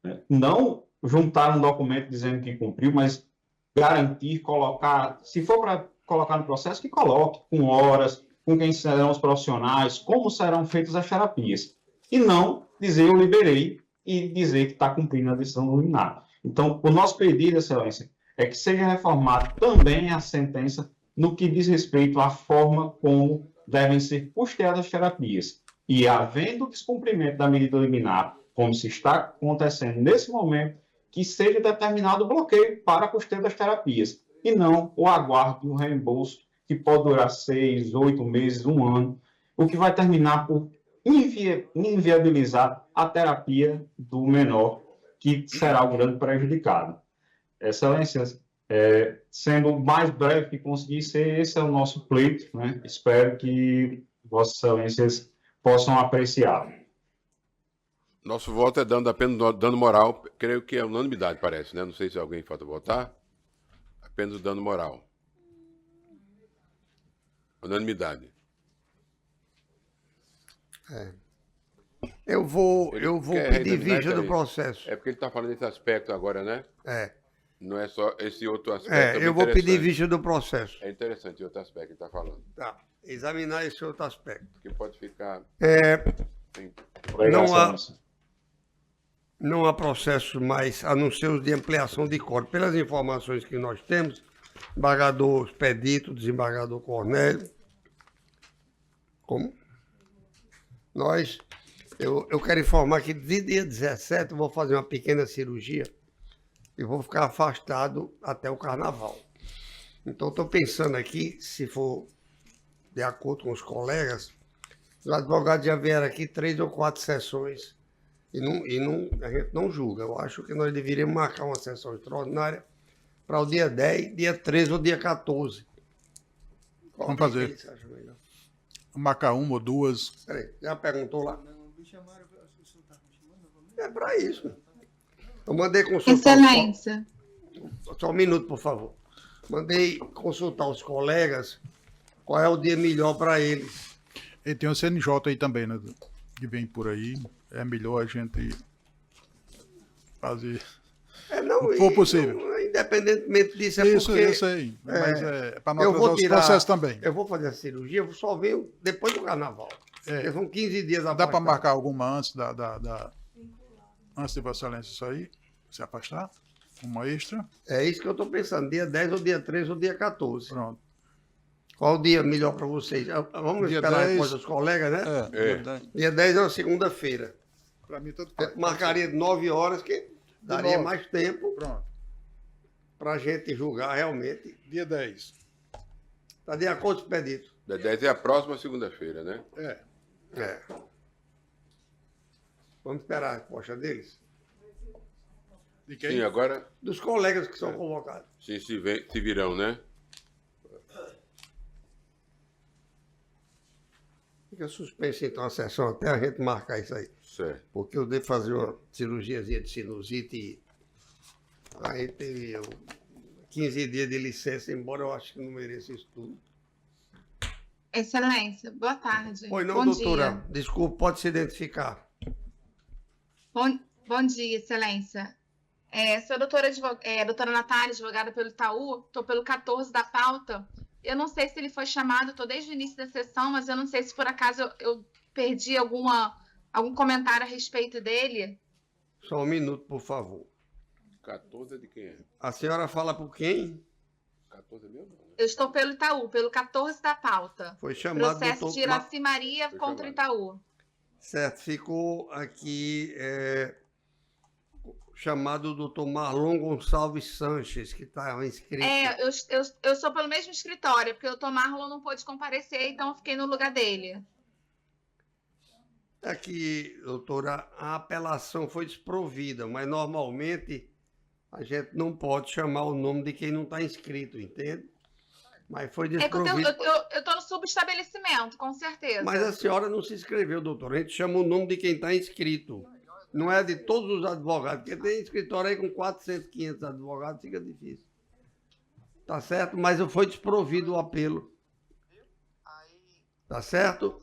né? Não juntar um documento dizendo que cumpriu, mas garantir, colocar, se for para colocar no processo, que coloque com horas, com quem serão os profissionais, como serão feitas as terapias. E não dizer eu liberei e dizer que está cumprindo a decisão liminar. Então, o nosso pedido, Excelência, é que seja reformada também a sentença no que diz respeito à forma como devem ser custeadas as terapias. E, havendo descumprimento da medida liminar, como se está acontecendo nesse momento, que seja determinado o bloqueio para custeio das terapias, e não o aguardo de um reembolso que pode durar 6, 8 meses, 1 ano, o que vai terminar por inviabilizar a terapia do menor, que será o grande prejudicado. Excelências, sendo o mais breve que conseguir ser, esse é o nosso pleito, né? Espero que Vossas Excelências possam apreciar. Nosso voto é apenas dano moral, creio que é unanimidade, parece, né? Não sei se alguém falta votar. Apenas o dano moral. Unanimidade. Eu vou pedir vista do processo. É porque ele está falando desse aspecto agora, né? Não é só esse outro aspecto. Eu vou pedir vista do processo. É interessante o outro aspecto que ele está falando. Tá. Examinar esse outro aspecto. Que pode ficar... Não há processo mais, a não ser os de ampliação de código. Pelas informações que nós temos, desembargador Expedito, desembargador Cornélio, como? Eu quero informar que de dia 17 eu vou fazer uma pequena cirurgia e vou ficar afastado até o carnaval. Então estou pensando aqui, se for de acordo com os colegas, os advogados já vieram aqui 3 ou 4 sessões e a gente não julga. Eu acho que nós deveríamos marcar uma sessão extraordinária para o dia 10, dia 13 ou dia 14. Vamos fazer. Marcar 1 ou 2. Peraí, já perguntou lá? É para isso. Eu mandei consultar... Excelência. Só um minuto, por favor. Mandei consultar os colegas qual é o dia melhor para eles. E tem o CNJ aí também, né? que vem por aí, é melhor a gente fazer não, o que for possível. Independentemente disso, é Isso, porque... eu sei, mas é para não eu atrasar vou os processos também. Eu vou fazer a cirurgia, eu só venho depois do carnaval. Porque são 15 dias após. Dá para marcar alguma antes antes de Vossa Excelência sair, se afastar? Uma extra? É isso que eu estou pensando, dia 10 ou dia 13 ou dia 14. Pronto. Qual o dia melhor para vocês? Vamos Dia esperar 10, depois dos colegas, né? dia 10. Dia 10 é uma segunda-feira. Para mim, tanto faz. Marcaria de 9 horas, que daria 9. mais tempo Pronto. para a gente julgar realmente. Dia 10. Está de acordo, Expedito? Dia 10 é a próxima segunda-feira, né? É. Vamos esperar a resposta deles? De quem? Sim, agora... Dos colegas que são convocados. Sim, se virão, né? Fica suspenso então a sessão até a gente marcar isso aí. Certo. Porque eu devo fazer uma cirurgiazinha de sinusite e aí teve 15 dias de licença, embora eu acho que não mereça isso tudo. Excelência, boa tarde. Pois não, bom doutora. Dia. Desculpe, pode se identificar. Bom dia, Excelência. Sou doutora Natália, advogada pelo Itaú, estou pelo 14 da pauta. Eu não sei se ele foi chamado, estou desde o início da sessão, mas eu não sei se por acaso eu perdi algum comentário a respeito dele. Só um minuto, por favor. 14 é de quem é? A senhora fala por quem? 14 é meu, não, né? Eu estou pelo Itaú, pelo 14 da pauta. Foi chamado processo doutor... de Iraci Maria contra o Itaú. Certo, ficou aqui chamado o doutor Marlon Gonçalves Sanches, que está inscrito. Eu sou pelo mesmo escritório, porque o doutor Marlon não pôde comparecer, então eu fiquei no lugar dele. Aqui, doutora, a apelação foi desprovida, mas normalmente a gente não pode chamar o nome de quem não está inscrito, entende? Mas foi desprovida. Eu estou no subestabelecimento, com certeza. Mas a senhora não se inscreveu, doutora. A gente chama o nome de quem está inscrito. Não é de todos os advogados, porque tem escritório aí com 400, 500 advogados, fica difícil. Tá certo? Mas foi desprovido o apelo. Tá certo?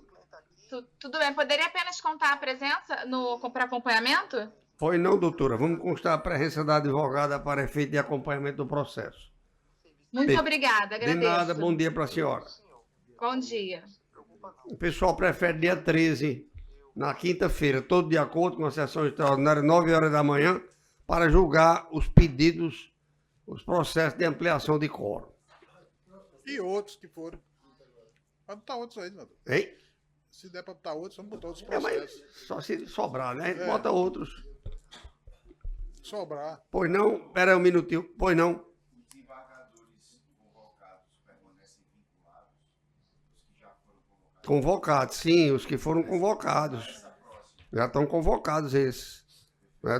Tudo bem. Poderia apenas contar a presença para acompanhamento? Pois não, doutora. Vamos constar a presença da advogada para efeito de acompanhamento do processo. Muito obrigada, agradeço. De nada, bom dia para a senhora. Bom dia. O pessoal prefere dia 13, na quinta-feira, todo de acordo com a sessão extraordinária, 9 horas da manhã, para julgar os pedidos, os processos de ampliação de quórum. E outros que foram. Pode botar outros aí, doutor. Hein? Se der para botar outros, vamos botar outros processos. Mas só se sobrar, né? A gente bota outros. Sobrar. Pois não? Espera aí um minutinho. Pois não? Convocados, sim, os que foram convocados. Já estão convocados esses.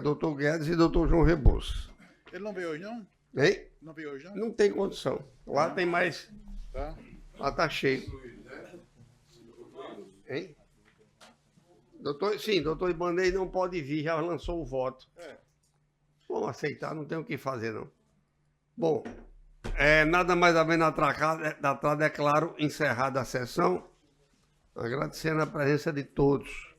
Doutor Guedes e doutor João Rebouças. Ele não veio hoje, não? Hein? Não veio hoje, não? Não tem condição. Lá tem mais. Tá. Lá tá cheio. Hein? Doutor Ibanez não pode vir, já lançou o voto. Vamos aceitar, não tem o que fazer, não. Bom, nada mais a menos atrasado, é claro, encerrada a sessão. Agradecendo a presença de todos.